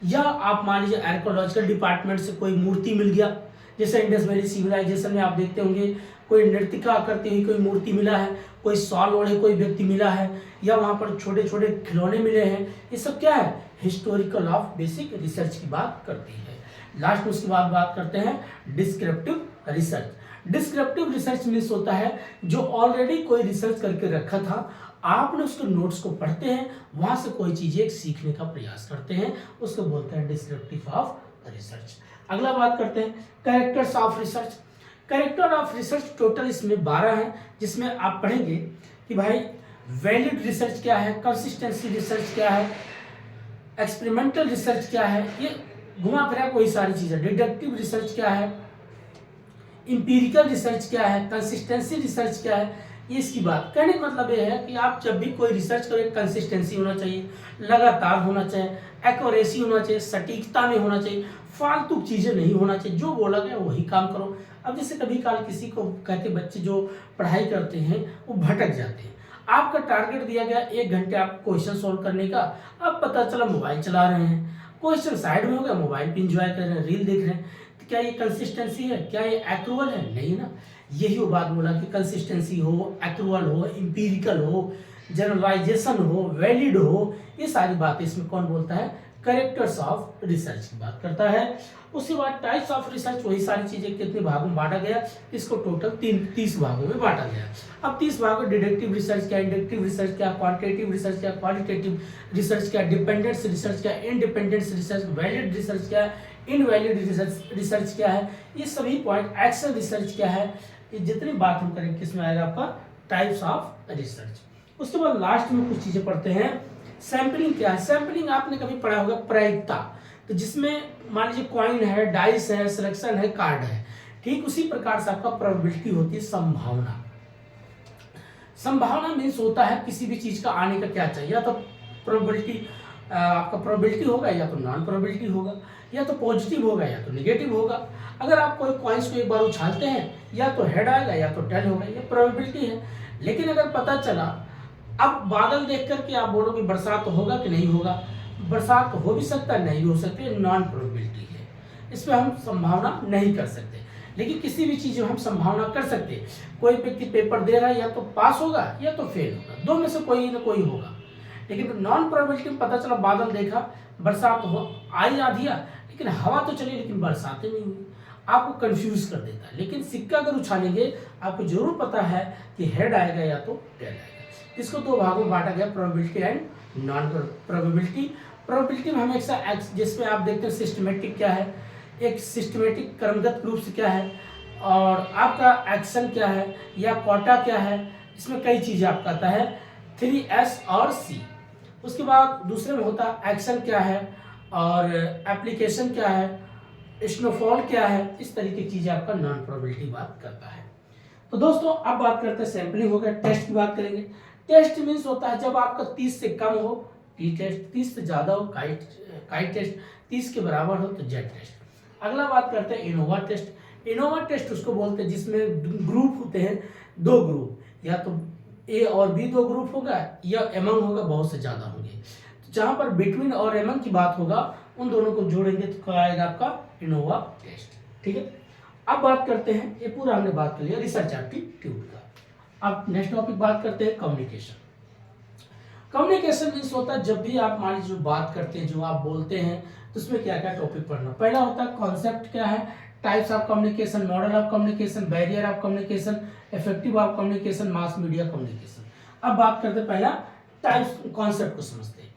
या आप मान लीजिए आर्कोलॉजिकल डिपार्टमेंट से कोई मूर्ति मिल गया, जैसे इंडस वैली सिविलाइजेशन में आप देखते होंगे कोई नृत्यिका करती हुई कोई मूर्ति मिला है, कोई शॉल ओढ़े कोई व्यक्ति मिला है, या वहां पर छोटे छोटे खिलौने मिले हैं। ये सब क्या है, हिस्टोरिकल ऑफ बेसिक रिसर्च की बात करती है। लास्ट में उसके बाद बात करते हैं descriptive research. Descriptive research means होता है जो ऑलरेडी कोई रिसर्च करके रखा था, आपने उसके नोट्स को पढ़ते हैं, वहां से कोई चीजें सीखने का प्रयास करते हैं, उसको बोलते हैं डिस्क्रिप्टिव ऑफ रिसर्च। अगला बात करते हैं characters of research. Character of research total इसमें 12 हैं, जिसमें आप पढ़ेंगे कि भाई वैलिड रिसर्च क्या है, कंसिस्टेंसी रिसर्च क्या है, एक्सपेरिमेंटल रिसर्च क्या है, ये घुमा फिरा कोई सारी चीजें, डिडक्टिव रिसर्च क्या है, इंपीरिकल रिसर्च क्या है, कंसिस्टेंसी रिसर्च क्या है, ये इसकी बात। कहने का मतलब ये है कि आप जब भी कोई रिसर्च करें, कंसिस्टेंसी होना चाहिए, लगातार होना चाहिए, एक्यूरेसी होना चाहिए, सटीकता में होना चाहिए, फालतू चीजें नहीं होना चाहिए, जो बोला गया वही काम करो। अब जैसे कभी काल किसी को कहते बच्चे जो पढ़ाई करते हैं वो भटक जाते हैं, आपका टारगेट दिया गया 1 घंटे आप क्वेश्चन सोल्व करने का, अब पता चला मोबाइल चला रहे हैं, क्वेश्चन साइड में हो गया, मोबाइल पे इंजॉय कर रहे हैं, रील देख रहे हैं, तो क्या ये कंसिस्टेंसी है, क्या ये एक्रूअल है? नहीं ना। यही वो बात बोला कि कंसिस्टेंसी हो, एक्रूअल हो, इंपीरिकल हो, जनरलाइजेशन हो, वैलिड हो, ये सारी बातें इसमें कौन बोलता है, कैरेक्टर्स ऑफ रिसर्च की बात करता है। उसके बाद टाइप्स ऑफ रिसर्च, वही सारी चीजें कितने भागों में बांटा गया, इसको टोटल 30 भागों में बांटा गया। अब 30 भागों, डिडक्टिव रिसर्च क्या, इंडक्टिव रिसर्च क्या, क्वांटिटेटिव रिसर्च क्या, क्वालिटेटिव रिसर्च क्या, डिपेंडेंस रिसर्च क्या, इंडिपेंडेंस रिसर्च, वैलिड रिसर्च क्या, इनवैलिड रिसर्च क्या है, ये सभी पॉइंट, एक्शन रिसर्च क्या है, ये जितनी बात हम करेंगे किसमें आएगा आपका टाइप्स ऑफ रिसर्च। उसके बाद लास्ट में कुछ चीजें पढ़ते हैं। सैंपलिंग क्या है? सैंपलिंग आपने कभी पढ़ा होगा, प्रायिकता, तो जिसमें मान लीजिए कॉइन है, डाइस है, सिलेक्शन है, कार्ड है, ठीक उसी प्रकार से आपका प्रोबेबिलिटी होती है संभावना। संभावना मीन्स होता है किसी भी चीज का आने का क्या चाहिए, या तो प्रोबेबिलिटी आपका प्रोबेबिलिटी होगा, या तो नॉन प्रोबेबिलिटी होगा, या तो पॉजिटिव होगा या तो निगेटिव होगा। अगर आप कोई कॉइन्स को एक बार उछालते हैं, या तो हेड आएगा या तो टेल होगा, ये प्रोबेबिलिटी है। लेकिन अगर पता चला, अब बादल देख करके आप बोलोगे बरसात होगा कि नहीं होगा, बरसात हो भी सकता है, नहीं हो सकती, नॉन प्रोबेबिलिटी है, इसमें हम संभावना नहीं कर सकते। लेकिन किसी भी चीज में हम संभावना कर सकते हैं। कोई व्यक्ति पेपर दे रहा है, या तो पास होगा या तो फेल होगा, दो में से कोई ना कोई होगा। लेकिन नॉन प्रोबेबिलिटी में पता चला, बादल देखा, बरसात हो आई आधिया, लेकिन हवा तो चली लेकिन बरसात नहीं हुई, आपको कंफ्यूज कर देता है। लेकिन सिक्का अगर उछालेंगे, आपको जरूर पता है कि हेड आएगा या तो टेल आएगा। इसको 2 भागों में बांटा गया, probability and non probability. Probability में हम एक जिसमें आप देखते हैं सिस्टमेटिक क्या है, एक सिस्टमेटिक क्रमगत रूप से क्या है, और आपका एक्शन क्या है या कोटा क्या है, इसमें कई चीजें आपका आता है, 3S और C। उसके बाद दूसरे में होता है एक्शन क्या है और एप्लीकेशन क्या है, स्नोफॉल क्या है, इस तरीके की चीजें आपका नॉन प्रोबेबिलिटी बात करता है। तो दोस्तों अब बात करते हैं सैंपलिंग हो गया, टेस्ट की बात करेंगे। टेस्ट मीन्स होता है जब आपका 30 से कम हो टी टेस्ट, 30 से ज्यादा हो काइट टेस्ट, 30 के बराबर हो तो जेट टेस्ट। अगला बात करते हैं इनोवा टेस्ट। इनोवा टेस्ट उसको बोलते हैं जिसमें ग्रुप होते हैं, 2 ग्रुप, या तो ए और बी 2 ग्रुप होगा, या एमंग होगा, बहुत से ज्यादा होंगे। तो जहां पर बिटवीन और एमंग की बात होगा, उन दोनों को जोड़ेंगे तो क्या आएगा आपका इनोवा टेस्ट। ठीक है, अब बात करते हैं, ये पूरा हमने बात कर लिया रिसर्च एप्टीट्यूड का। अब नेक्स्ट टॉपिक बात करते हैं कम्युनिकेशन। कम्युनिकेशन मीन्स होता है जब भी आप मान लीजिए जो बात करते हैं, जो आप बोलते हैं, तो उसमें क्या क्या टॉपिक पढ़ना। पहला होता है कॉन्सेप्ट क्या है, types of communication, model of communication, barrier of communication, effective of communication, mass media communication. अब बात करते हैं पहला टाइप्स, कॉन्सेप्ट को समझते हैं।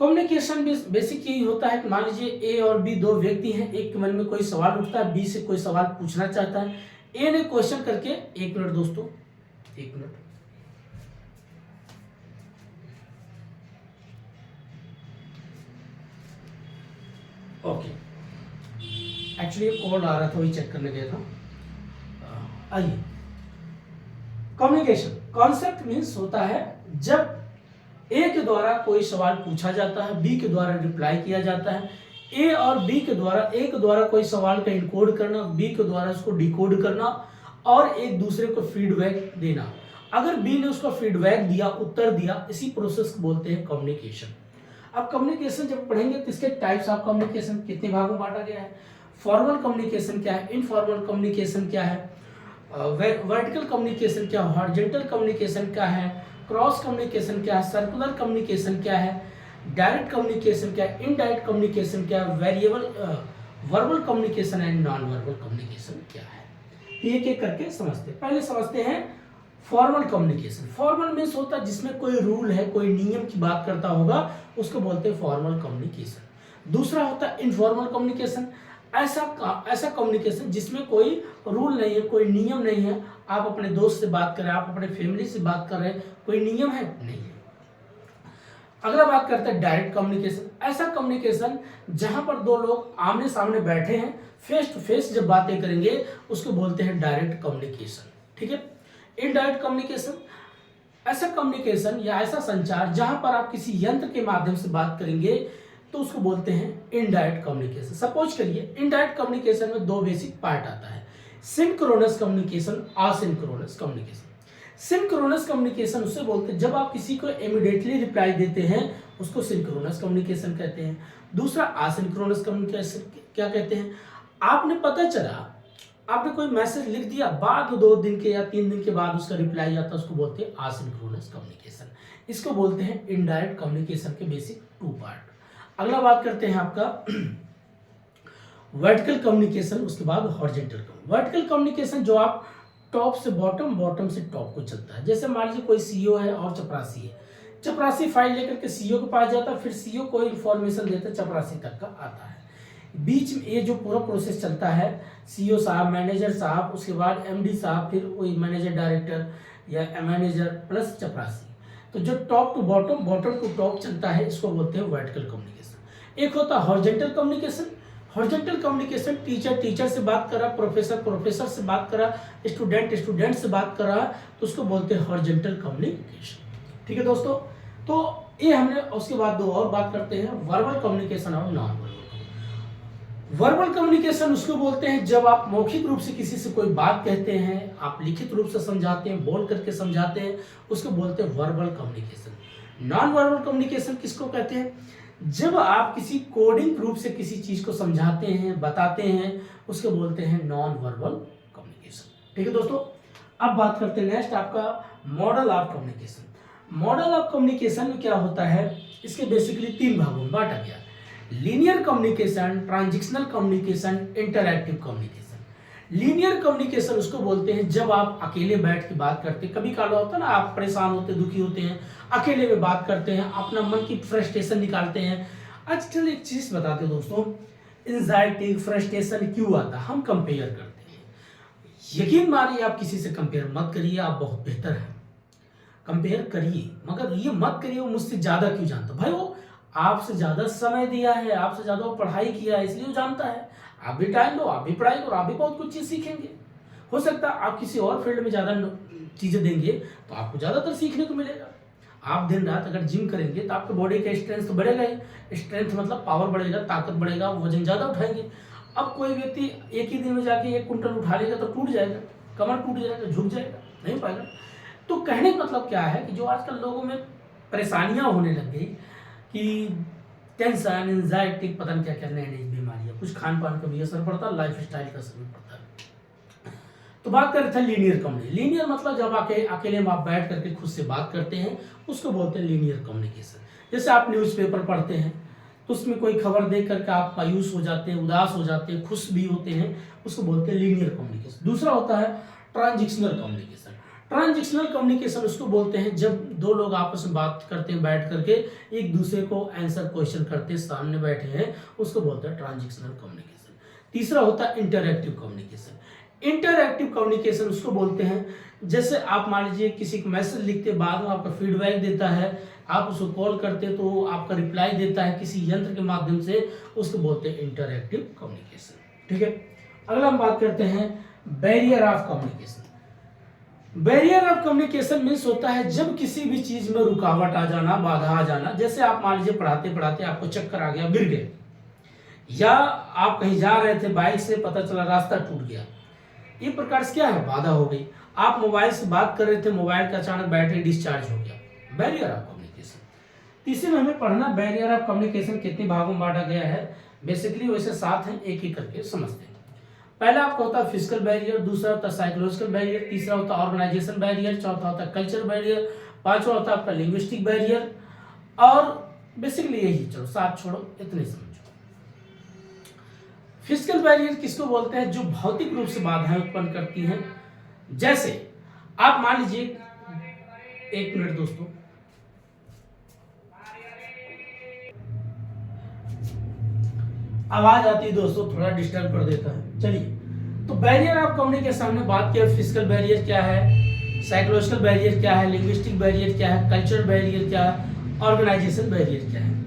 कम्युनिकेशन बेसिक यही होता है कि मान लीजिए ए और बी 2 व्यक्ति हैं, एक के मन में कोई सवाल उठता है, बी से कोई सवाल पूछना चाहता है, ए ने क्वेश्चन करके, 1 मिनट दोस्तों, 1 मिनट, ओके, एक्चुअली कॉल आ रहा था, वही चेक करने गया था। आइए, कम्युनिकेशन कॉन्सेप्ट मीन्स होता है जब ए के द्वारा कोई सवाल पूछा जाता है, बी के द्वारा रिप्लाई किया जाता है, ए और बी के द्वारा, ए के द्वारा कोई सवाल का इनकोड करना, बी के द्वारा उसको डिकोड करना और एक दूसरे को फीडबैक देना। अगर बी ने उसको फीडबैक दिया, उत्तर दिया, इसी प्रोसेस को बोलते हैं कम्युनिकेशन। अब कम्युनिकेशन जब पढ़ेंगे तो इसके टाइप्स ऑफ कम्युनिकेशन कितने भागों में बांटा गया है, फॉर्मल कम्युनिकेशन क्या है, इनफॉर्मल कम्युनिकेशन क्या है, वर्टिकल कम्युनिकेशन क्या है, हॉरिजॉन्टल कम्युनिकेशन क्या है, क्रॉस कम्युनिकेशन क्या है, सर्कुलर कम्युनिकेशन क्या है, डायरेक्ट कम्युनिकेशन क्या है, इनडायरेक्ट कम्युनिकेशन क्या है, variable verbal communication and non verbal communication क्या है। एक एक करके समझते हैं। पहले समझते हैं फॉर्मल कम्युनिकेशन। फॉर्मल मीन्स होता है जिसमें कोई रूल है, कोई नियम की बात करता होगा, उसको बोलते हैं फॉर्मल कम्युनिकेशन। दूसरा होता है इनफॉर्मल कम्युनिकेशन, ऐसा कम्युनिकेशन जिसमें कोई रूल नहीं है, कोई नियम नहीं है। आप अपने दोस्त से बात कर रहे हैं, आप अपने फैमिली से बात कर रहे हैं, कोई नियम है नहीं है। अगला बात करते हैं डायरेक्ट कम्युनिकेशन। ऐसा कम्युनिकेशन जहां पर दो लोग आमने सामने बैठे हैं, फेस टू फेस जब बातें करेंगे, उसको बोलते हैं डायरेक्ट कम्युनिकेशन। ठीक है। इनडायरेक्ट कम्युनिकेशन, ऐसा कम्युनिकेशन या ऐसा संचार जहां पर आप किसी यंत्र के माध्यम से बात करेंगे, तो उसको बोलते हैं इनडायरेक्ट कम्युनिकेशन। सपोज करिए, इनडायरेक्ट कम्युनिकेशन में दो बेसिक पार्ट आता है, synchronous communication, asynchronous communication. Synchronous communication उससे बोलते हैं जब आप किसी को इमीडिएटली रिप्लाई देते हैं, उसको सिंक्रोनस कम्युनिकेशन कहते हैं। दूसरा असिंक्रोनस कम्युनिकेशन क्या कहते हैं, आपने पता चला आपने कोई मैसेज लिख दिया, बाद 2 दिन के या 3 दिन के बाद उसका रिप्लाई आता है, उसको बोलते हैं असिंक्रोनस कम्युनिकेशन। इसको बोलते हैं इनडायरेक्ट कम्युनिकेशन के बेसिक 2 पार्ट। अगला बात करते हैं आपका वर्टिकल कम्युनिकेशन, उसके बाद हॉरिजॉन्टल। वर्टिकल कम्युनिकेशन जो आप टॉप से बॉटम, बॉटम से टॉप को चलता है। जैसे मान लीजिए कोई सीईओ है और चपरासी है, चपरासी फाइल लेकर के सीईओ के पास जाता है, फिर सीईओ को इंफॉर्मेशन देता है, चपरासी तक का आता है। बीच में ये जो पूरा प्रोसेस चलता है, सीईओ साहब, मैनेजर साहब, उसके बाद एमडी साहब, फिर वही मैनेजर डायरेक्टर या मैनेजर प्लस चपरासी। तो जो top to bottom, bottom to top चलता है, इसको बोलते हैं वर्टिकल कम्युनिकेशन। एक होता है horizontal communication. Horizontal communication, teacher से बात कर रहा, प्रोफेसर से बात कर रहा, स्टूडेंट से बात कर रहा, तो उसको बोलते हैं हॉरिजॉन्टल कम्युनिकेशन। ठीक है दोस्तों, तो ये हमने, उसके बाद 2 और बात करते हैं, वर्बल कम्युनिकेशन और नॉन वर्बल। वर्बल कम्युनिकेशन उसको बोलते हैं जब आप मौखिक रूप से किसी से कोई बात कहते हैं, आप लिखित रूप से समझाते हैं, बोल करके समझाते हैं, उसको बोलते हैं verbal communication. Non verbal communication किसको कहते हैं, जब आप किसी कोडिंग रूप से किसी चीज को समझाते हैं, बताते हैं, उसको बोलते हैं नॉन वर्बल कम्युनिकेशन। ठीक है दोस्तों, अब बात करते हैं नेक्स्ट आपका model of communication. Model of communication में क्या होता है, इसके बेसिकली 3 भागों में बांटा गया, linear communication, transitional communication, interactive communication. Linear communication उसको बोलते हैं जब आप अकेले बैठ के बात करते हैं, कभी काला होता है ना, आप परेशान होते, दुखी होते हैं, अकेले में बात करते हैं, अपना मन की फ्रस्ट्रेशन निकालते हैं। आजकल एक चीज बताते हैं दोस्तों, एंजाइटी, फ्रस्ट्रेशन क्यों आता है, हम कंपेयर करते हैं। यकीन मानिए, आप किसी से कंपेयर मत करिए, आप बहुत बेहतर हैं, कंपेयर करिए, मगर ये मत करिए वो मुझसे ज्यादा क्यों जानता। भाई वो आपसे ज्यादा समय दिया है, आपसे ज्यादा वो पढ़ाई किया है, इसलिए वो जानता है। आप भी टाइम दो, आप भी पढ़ाई करो, आप भी बहुत कुछ चीज सीखेंगे। हो सकता है आप किसी और फील्ड में ज्यादा चीजें देंगे तो आपको ज्यादातर सीखने को मिलेगा। आप दिन रात अगर जिम करेंगे तो आपके बॉडी का स्ट्रेंथ तो बढ़ेगा ही। स्ट्रेंथ मतलब पावर बढ़ेगा, ताकत बढ़ेगा, वजन ज्यादा उठाएंगे। अब कोई व्यक्ति एक ही दिन में जाके 1 कुंटल उठा लेगा तो टूट जाएगा, कमर टूट जाएगा, झुक जाएगा, नहीं पाएगा। तो कहने का मतलब क्या है कि जो आजकल लोगों में परेशानियां होने लग गई कि टेंशन, एंजाइटी, पता नहीं क्या क्या नई नई बीमारियां, कुछ खान पान का भी असर पड़ता है, लाइफ स्टाइल का असर भी पड़ता है। तो बात कर रहे थे लीनियर कम्युनिकेशन। लीनियर मतलब जब अकेले में आप बैठ करके खुद से बात करते हैं, उसको बोलते हैं लीनियर कम्युनिकेशन। जैसे आप न्यूज़पेपर पढ़ते हैं तो उसमें कोई खबर देख करके आप मायूस हो जाते हैं, उदास हो जाते हैं, खुश भी होते हैं, उसको बोलते हैं लीनियर कम्युनिकेशन। दूसरा होता है ट्रांजिशनल कम्युनिकेशन। ट्रांजिशनल कम्युनिकेशन उसको बोलते हैं जब 2 लोग आपस में बात करते हैं, बैठ करके एक दूसरे को आंसर क्वेश्चन करते सामने बैठे हैं, उसको बोलते हैं ट्रांजिशनल कम्युनिकेशन। तीसरा होता है इंटरैक्टिव कम्युनिकेशन। इंटरैक्टिव कम्युनिकेशन उसको बोलते हैं जैसे आप मान लीजिए किसी को मैसेज लिखते, बाद में आपका फीडबैक देता है, आप उसको कॉल करते तो आपका रिप्लाई देता है किसी यंत्र के माध्यम से, उसको बोलते हैं इंटरएक्टिव कम्युनिकेशन। ठीक है, अगला हम बात करते हैं barrier of communication. Barrier of communication means होता है जब किसी भी चीज में रुकावट आ जाना, बाधा आ जाना। जैसे आप मान लीजिए पढ़ाते पढ़ाते आपको चक्कर आ गया, गिर गए, या आप कहीं जा रहे थे बाइक से, पता चला रास्ता टूट गया, एक प्रकार से क्या है, बाधा हो गई। आप मोबाइल से बात कर रहे थे, मोबाइल का अचानक बैटरी डिस्चार्ज हो गया, बैरियर ऑफ कम्युनिकेशन। तीसरे में हमें पढ़ना बैरियर ऑफ कम्युनिकेशन कितने भागों में बांटा गया है। बेसिकली वैसे 7 हैं, एक एक करके समझते हैं। पहला आपका होता है फिजिकल बैरियर, दूसरा होता है साइकोलॉजिकल बैरियर, तीसरा होता है ऑर्गेनाइजेशन बैरियर, चौथा होता है कल्चर बैरियर, पांचवा होता है आपका लिंग्विस्टिक बैरियर, और बेसिकली यही, चलो 7 छोड़ो, इतने समझो। फिजिकल बैरियर किसको बोलते हैं, जो भौतिक रूप से बाधाएं उत्पन्न करती हैं। जैसे आप मान लीजिए, एक मिनट दोस्तों, आवाज आती है दोस्तों, थोड़ा डिस्टर्ब कर देता है। चलिए, तो बैरियर ऑफ कम्युनिकेशन हमने बात किया, फिजिकल बैरियर क्या है, साइकोलॉजिकल बैरियर क्या है, लिंग्विस्टिक बैरियर क्या है, कल्चरल बैरियर क्या है, ऑर्गेनाइजेशन बैरियर क्या है।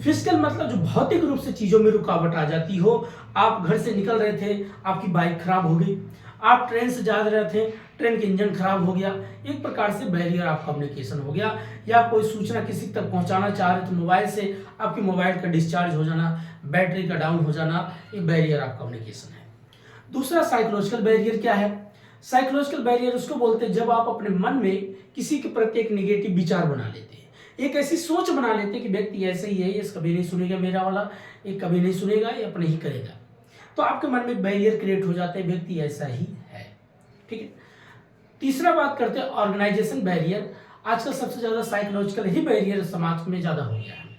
फिजिकल मतलब जो भौतिक रूप से चीजों में रुकावट आ जाती हो। आप घर से निकल रहे थे, आपकी बाइक खराब हो गई, आप ट्रेन से जा रहे थे, ट्रेन का इंजन खराब हो गया, एक प्रकार से बैरियर ऑफ कम्युनिकेशन हो गया। या कोई सूचना किसी तक पहुंचाना चाह रहे थे मोबाइल से, आपकी मोबाइल का डिस्चार्ज हो जाना, बैटरी का डाउन हो जाना, ये बैरियर ऑफ कम्युनिकेशन है। दूसरा साइकोलॉजिकल बैरियर क्या है, साइकोलॉजिकल बैरियर उसको बोलते हैं जब आप अपने मन में किसी के प्रति एक निगेटिव विचार बना लेते हैं, एक ऐसी सोच बना लेते हैं कि व्यक्ति ऐसे ही है, ये कभी नहीं सुनेगा मेरा वाला, ये कभी नहीं सुनेगा, ये अपने ही करेगा, तो आपके मन में बैरियर क्रिएट हो जाते हैं, व्यक्ति ऐसा ही है। ठीक है, तीसरा बात करते हैं ऑर्गेनाइजेशन बैरियर। आजकल सबसे ज्यादा साइकोलॉजिकल ही बैरियर समाज में ज्यादा हो गया है।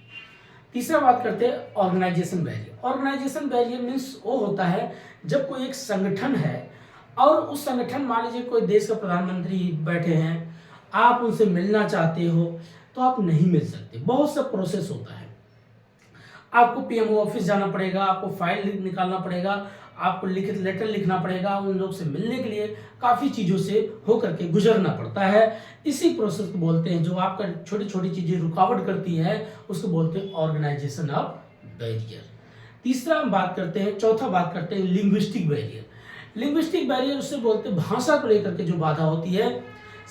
तीसरा बात करते हैं organisation barrier. Organisation barrier means वो होता है जब कोई एक संगठन है और उस संगठन, मान लीजिए कोई देश का प्रधानमंत्री बैठे हैं, आप उनसे मिलना चाहते हो तो आप नहीं मिल सकते, बहुत सा प्रोसेस होता है। आपको पीएमओ ऑफिस जाना पड़ेगा, आपको फाइल निकालना पड़ेगा, आपको लिखित लेटर लिखना पड़ेगा, उन लोग से मिलने के लिए काफ़ी चीज़ों से होकर के गुजरना पड़ता है। इसी प्रोसेस को बोलते हैं, जो आपका छोटी छोटी चीज़ें रुकावट करती है, उसको बोलते हैं ऑर्गेनाइजेशन ऑफ बैरियर। तीसरा हम बात करते हैं, चौथा बात करते हैं लिंग्विस्टिक बैरियर। लिंग्विस्टिक बैरियर उससे बोलते हैं भाषा को लेकर के जो बाधा होती है।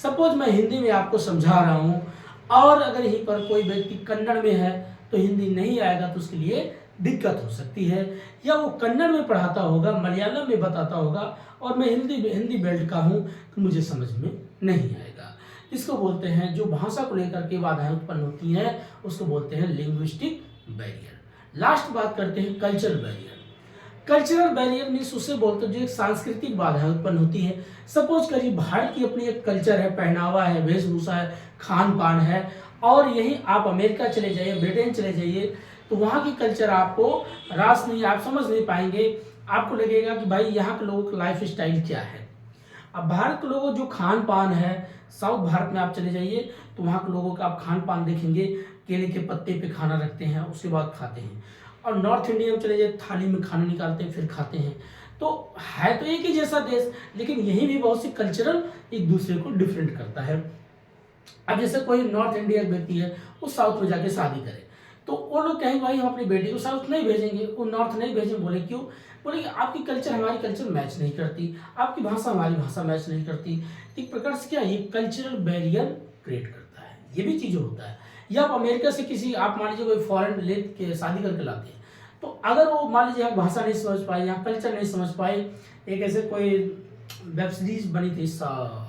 सपोज मैं हिंदी में आपको समझा रहा हूँ और अगर यहीं पर कोई व्यक्ति कन्नड़ में है तो हिंदी नहीं आएगा, तो उसके लिए दिक्कत हो सकती है। या वो कन्नड़ में पढ़ाता होगा, मलयालम में बताता होगा, और मैं हिंदी बेल्ट का हूँ तो मुझे समझ में नहीं आएगा। इसको बोलते हैं, जो भाषा को लेकर के बाधाएं उत्पन्न होती हैं, उसको बोलते हैं लिंग्विस्टिक बैरियर। लास्ट बात करते हैं cultural barrier. Cultural barrier means उसे बोलते हैं जो एक सांस्कृतिक बाधाएं उत्पन्न होती है। सपोज करिए भारत की अपनी एक कल्चर है, पहनावा है, वेशभूषा है, खान पान है, और यही आप अमेरिका चले जाइए, ब्रिटेन चले जाइए, तो वहाँ की कल्चर आपको रास नहीं, आप समझ नहीं पाएंगे। आपको लगेगा कि भाई यहाँ के लोगों का लाइफ स्टाइल क्या है। अब भारत के लोगों जो खान पान है, साउथ भारत में आप चले जाइए तो वहाँ के लोगों का आप खान पान देखेंगे, केले के पत्ते पे खाना रखते हैं, उसके बाद खाते हैं। और नॉर्थ इंडिया में चले जाइए, थाली में खाना निकालते हैं फिर खाते हैं। तो है तो एक ही जैसा देश, लेकिन यहीं भी बहुत सी कल्चरल एक दूसरे को डिफरेंट करता है। अब जैसे कोई नॉर्थ इंडिया व्यक्ति है, वो साउथ में जाके शादी करे, तो वो लोग कहेंगे भाई हम अपनी बेटी को साउथ नहीं भेजेंगे, वो नॉर्थ नहीं भेजेंगे। बोले क्यों? बोले कि आपकी कल्चर हमारी कल्चर मैच नहीं करती, आपकी भाषा हमारी भाषा मैच नहीं करती। एक प्रकार से क्या ये कल्चरल बैरियर क्रिएट करता है, ये भी चीज़ होता है। या आप अमेरिका से किसी, आप मान लीजिए कोई फॉरेन ले के शादी करके लाते हैं, तो अगर वो मान लीजिए यहाँ भाषा नहीं समझ पाए, यहाँ कल्चर नहीं समझ पाए। एक ऐसे कोई वेब सीरीज बनी थी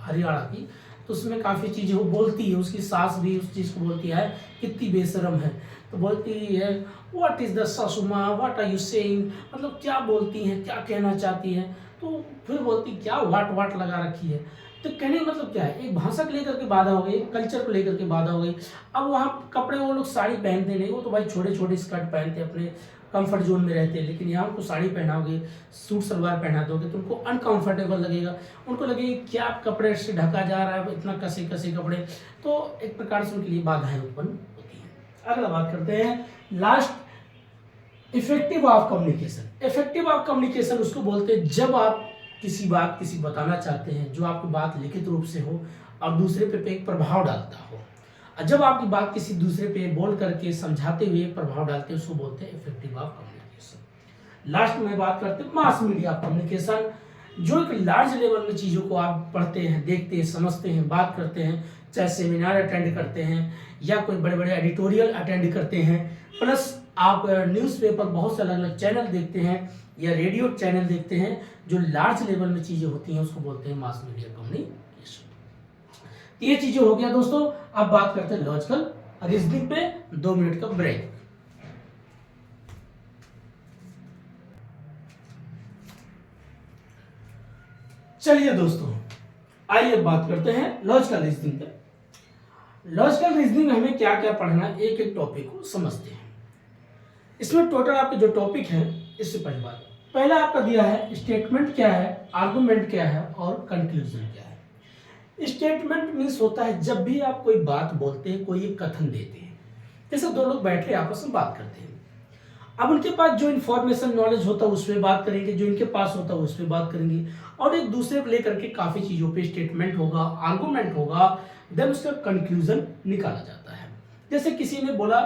हरियाणा की, तो उसमें काफ़ी चीज़ें वो बोलती है, उसकी सास भी उस चीज़ को बोलती है कितनी बेशरम है, तो बोलती है व्हाट इज़ द सासुमा, व्हाट आर यू सेइंग, मतलब क्या बोलती हैं, क्या कहना चाहती हैं। तो फिर बोलती क्या वाट वाट लगा रखी है। तो कहने का मतलब क्या है, एक भाषा को लेकर के बाधा हो गई, कल्चर को लेकर के बाधा हो गई। अब वहाँ कपड़े वो लोग साड़ी पहनते नहीं, वो तो भाई छोटे छोटे स्कर्ट पहनते अपने कंफर्ट जोन में रहते हैं। लेकिन यहाँ उनको साड़ी पहनाओगे, सूट सलवार पहना दोगे तो उनको अनकंफर्टेबल लगेगा, उनको लगेगा क्या कपड़े से ढका जा रहा है, इतना कसे कसे कपड़े। तो एक प्रकार से उनके लिए बाधाएं उत्पन्न होती हैं। अगला बात करते हैं last, effective of communication. Effective of communication उसको बोलते हैं जब आप किसी बात बताना चाहते हैं, जो आपकी बात लिखित रूप से हो और दूसरे पे एक प्रभाव डालता हो। जब आपकी बात किसी दूसरे पे बोल करके समझाते हुए प्रभाव डालते हैं, उसको बोलते हैं इफेक्टिव ऑफ कम्युनिकेशन। लास्ट में बात करते हैं मास मीडिया कम्युनिकेशन, जो एक लार्ज लेवल में चीज़ों को आप पढ़ते हैं, देखते हैं, समझते हैं, बात करते हैं, चाहे सेमिनार अटेंड करते हैं या कोई बड़े बड़े एडिटोरियल अटेंड करते हैं, प्लस आप न्यूज़पेपर बहुत से अलग अलग चैनल देखते हैं या रेडियो चैनल देखते हैं, जो लार्ज लेवल में चीज़ें होती हैं उसको बोलते हैं मास मीडिया कम्युनिकेशन। ये चीज़ें हो गया दोस्तों। अब बात करते हैं लॉजिकल रीजनिंग पे, 2 मिनट का ब्रेक। चलिए दोस्तों, आइए बात करते हैं लॉजिकल रीजनिंग पे। लॉजिकल रीजनिंग में हमें क्या क्या पढ़ना है, एक एक टॉपिक को समझते हैं। इसमें टोटल आपके जो टॉपिक है, इससे पहले बात, पहला आपका दिया है स्टेटमेंट क्या है, आर्गुमेंट क्या है और कंक्लूजन क्या है। स्टेटमेंट मीन्स होता है जब भी आप कोई बात बोलते हैं, कोई एक कथन देते हैं, जैसे दो लोग बैठे आपस में बात करते हैं, अब उनके पास जो इन्फॉर्मेशन नॉलेज होता है उस पर बात करेंगे, जो इनके पास होता है उस पर बात करेंगे, और एक दूसरे को लेकर के काफ़ी चीज़ों पे स्टेटमेंट होगा, आर्गुमेंट होगा, देन उसका कंक्लूजन निकाला जाता है। जैसे किसी ने बोला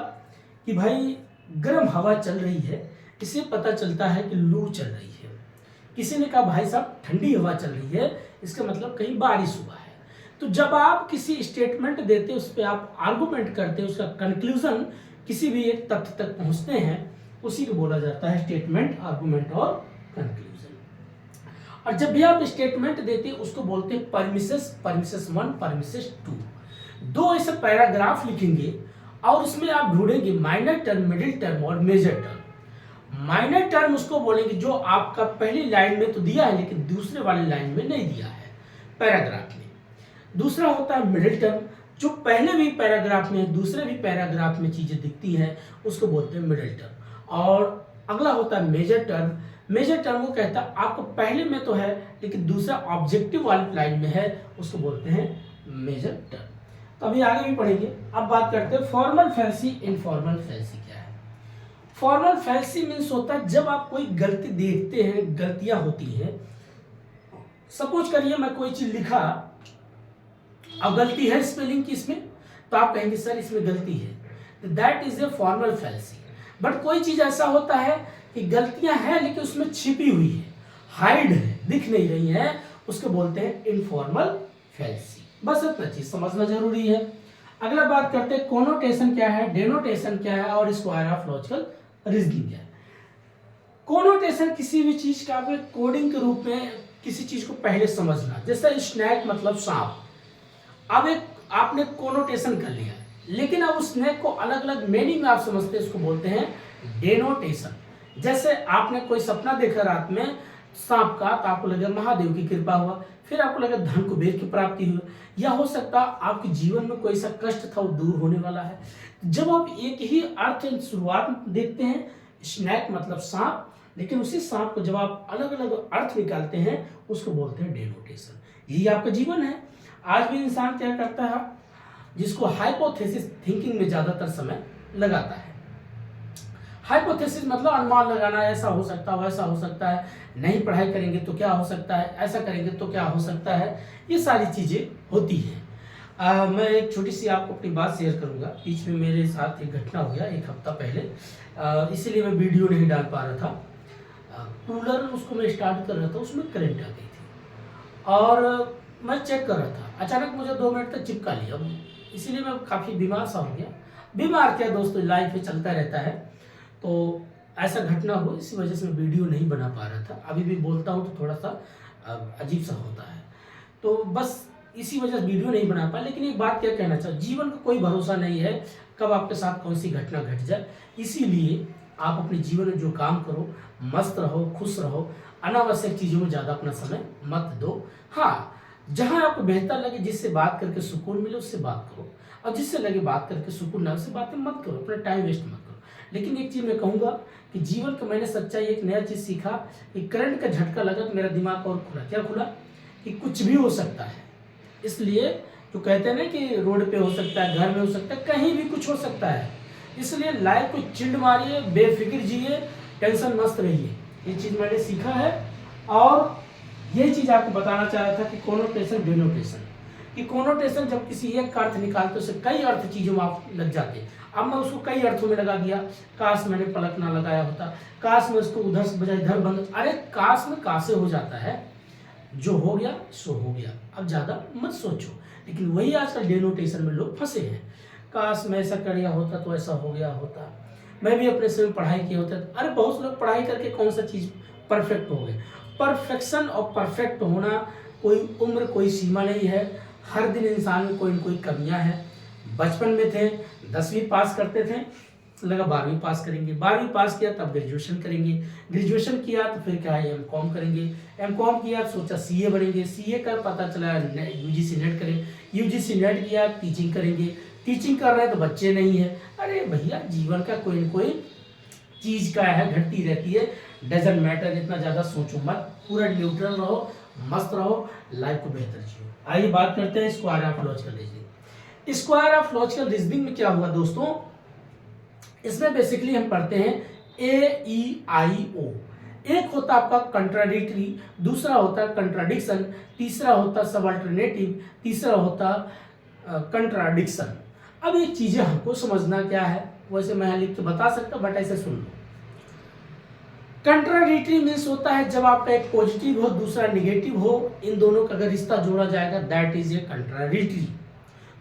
कि भाई गर्म हवा चल रही है, इससे पता चलता है कि लू चल रही है। किसी ने कहा भाई साहब ठंडी हवा चल रही है, इसका मतलब कहीं बारिश हुआ है। तो जब आप किसी स्टेटमेंट देते उस पर आप आर्गुमेंट करते, उसका कंक्लूजन किसी भी एक तथ्य तक पहुंचते हैं, उसी को बोला जाता है स्टेटमेंट, आर्गुमेंट और कंक्लूजन। और जब भी आप स्टेटमेंट देते हैं उसको बोलते हैं परमिसेस, परमिसेस 1, परमिसेस 2। 2 ऐसे पैराग्राफ लिखेंगे और उसमें आप ढूंढेंगे माइनर टर्म, मिडिल टर्म और मेजर टर्म। माइनर टर्म उसको बोलेंगे जो आपका पहली लाइन में तो दिया है लेकिन दूसरे वाली लाइन में नहीं दिया है पैराग्राफ में। दूसरा होता है मिडिल टर्म, जो पहले भी पैराग्राफ में दूसरे भी पैराग्राफ में चीजें दिखती हैं, उसको बोलते हैं मिडिल टर्म। और अगला होता है मेजर टर्म। मेजर टर्म वो कहता है आपको पहले में तो है लेकिन दूसरा ऑब्जेक्टिव वाली लाइन में है, उसको बोलते हैं मेजर टर्म। तो अभी आगे भी पढ़ेंगे। अब बात करते हैं फॉर्मल फैंसी, इनफॉर्मल फैंसी क्या है। फॉर्मल फैंसी मीन्स होता है जब आप कोई गलती देखते हैं, गलतियां होती हैं। सपोज करिए मैं कोई चीज लिखा, अब गलती है स्पेलिंग की इसमें, तो आप कहेंगे सर इसमें गलती है, तो that is a formal fancy. But कोई चीज ऐसा होता है कि गलतियां हैं लेकिन उसमें छिपी हुई है, हाइड है, दिख नहीं रही है, उसको बोलते हैं इनफॉर्मल फैंसी। बस इतना चीज समझना जरूरी है। अगला बात करते हैं कोनोटेशन क्या है, डेनोटेशन क्या है और स्क्वायर ऑफ लॉजिकल रीजनिंग क्या है। कोनोटेशन किसी भी चीज का कोडिंग के रूप में किसी चीज को पहले समझना, जैसे स्नैक मतलब सांप। अब एक आपने कोनोटेशन कर लिया लेकिन अब उस स्नैक को अलग अलग मीनिंग में आप समझते हैं, उसको बोलते हैं डेनोटेशन। जैसे आपने कोई सपना देखा रात में सांप का, तो आपको लगा महादेव की कृपा हुआ, फिर आपको लगा धन कुबेर की प्राप्ति हुई, या हो सकता आपके जीवन में कोई सा कष्ट था वो दूर होने वाला है। जब आप एक ही अर्थ शुरुआत में देखते हैं, स्नैक मतलब सांप, लेकिन उसी सांप को जब आप अलग अलग अर्थ निकालते हैं उसको बोलते हैं डेनोटेशन। यही आपका जीवन है। आज भी इंसान क्या करता है, जिसको हाइपोथेसिस थिंकिंग में ज्यादातर समय लगाता है। हाइपोथेसिस मतलब अनुमान लगाना, ऐसा हो सकता है, वैसा हो सकता है, नहीं पढ़ाई करेंगे तो क्या हो सकता है, ऐसा करेंगे तो क्या हो सकता है, ये सारी चीजें होती हैं। मैं एक छोटी सी आपको अपनी बात शेयर करूंगा। बीच में मेरे साथ एक घटना हो गया 1 हफ्ता पहले, इसीलिए मैं वीडियो नहीं डाल पा रहा था। कूलर उसको मैं स्टार्ट कर रहा था, उसमें करंट आ गई थी और मैं चेक कर रहा था, अचानक मुझे 2 मिनट तक चिपका लिया, इसीलिए मैं काफ़ी बीमार सा हो गया। बीमार क्या दोस्तों, लाइफ में चलता रहता है, तो ऐसा घटना हो, इसी वजह से मैं वीडियो नहीं बना पा रहा था। अभी भी बोलता हूँ तो थोड़ा सा अजीब सा होता है, तो बस इसी वजह से वीडियो नहीं बना पाया। लेकिन एक बात क्या कहना चाहूँ, जीवन का कोई भरोसा नहीं है कब आपके साथ कौन सी घटना घट जाए, इसीलिए आप अपने जीवन में जो काम करो, मस्त रहो, खुश रहो, अनावश्यक चीज़ों में ज़्यादा अपना समय मत दो। हाँ, जहां आपको बेहतर लगे, जिससे बात करके सुकून मिले उससे बात करो, और जिससे लगे बात करके सुकून ना, उससे बातें मत करो, अपना टाइम वेस्ट मत करो। लेकिन एक चीज मैं कहूंगा कि जीवन का मैंने सच्चाई एक नया चीज सीखा कि करंट का झटका लगा तो मेरा दिमाग और खुला। क्या खुला कि कुछ भी हो सकता है। इसलिए जो कहते हैं ना कि रोड पे हो सकता है, घर में हो सकता है, कहीं भी कुछ हो सकता है। इसलिए लाइफ को चिल्ड मारिए, बेफिक्र जिए, टेंशन मस्त रहिए। ये चीज मैंने सीखा है और यही चीज आपको बताना चाह रहा था कि कोनोटेशन, डेनोटेशन। कि कोनोटेशन जब किसी एक का अर्थ निकालते तो उसे कई अर्थ चीज़ों में आप लग जाते। अब मैं उसको कई अर्थों में लगा दिया, काश मैंने पलक ना लगाया होता, काश मैं उसको उधर से बजाय इधर बंद, अरे काश में कासे हो जाता है, जो हो गया सो हो गया, अब ज़्यादा मत सोचो। लेकिन वही आजकल डेनोटेशन में लोग फंसे हैं, काश मैं ऐसा कर लिया होता तो ऐसा हो गया होता, मैं भी अपने समय पढ़ाई किया होता। अरे बहुत लोग पढ़ाई करके कौन सा चीज़ परफेक्ट हो गए। परफेक्शन और परफेक्ट होना कोई उम्र कोई सीमा नहीं है, हर दिन इंसान में कोई न कोई कमियां हैं। बचपन में थे 10वीं पास करते थे, लगा 12वीं पास करेंगे, 12वीं पास किया तब ग्रेजुएशन करेंगे, ग्रेजुएशन किया तो फिर क्या है एमकॉम करेंगे, एमकॉम किया तो सोचा सीए बनेंगे, सीए का पता चला यूजीसी नेट करें, यूजीसी नेट किया टीचिंग करेंगे, टीचिंग कर रहे हैं तो बच्चे नहीं है। अरे भैया जीवन का कोई न कोई चीज़ का है घटती रहती है, डजंट मैटर, इतना ज़्यादा सोचो मत, पूरा न्यूट्रल रहो, मस्त रहो, लाइफ को बेहतर जियो। आइए बात करते हैं square of logical reasoning. Square of logical reasoning में क्या हुआ दोस्तों, इसमें बेसिकली हम पढ़ते हैं AEIO। एक होता आपका कंट्राडिक्टरी, दूसरा होता कंट्राडिक्शन, तीसरा होता सब अल्टरनेटिव, तीसरा होता कंट्राडिक्शन। अब ये चीजें हमको समझना क्या है, वैसे मैं लिख के बता सकता बट ऐसे सुन लो। कंट्राडिक्टरी मीन्स होता है जब आपका एक पॉजिटिव हो दूसरा निगेटिव हो, इन दोनों का अगर रिश्ता जोड़ा जाएगा दैट इज ए कंट्राडिक्टरी।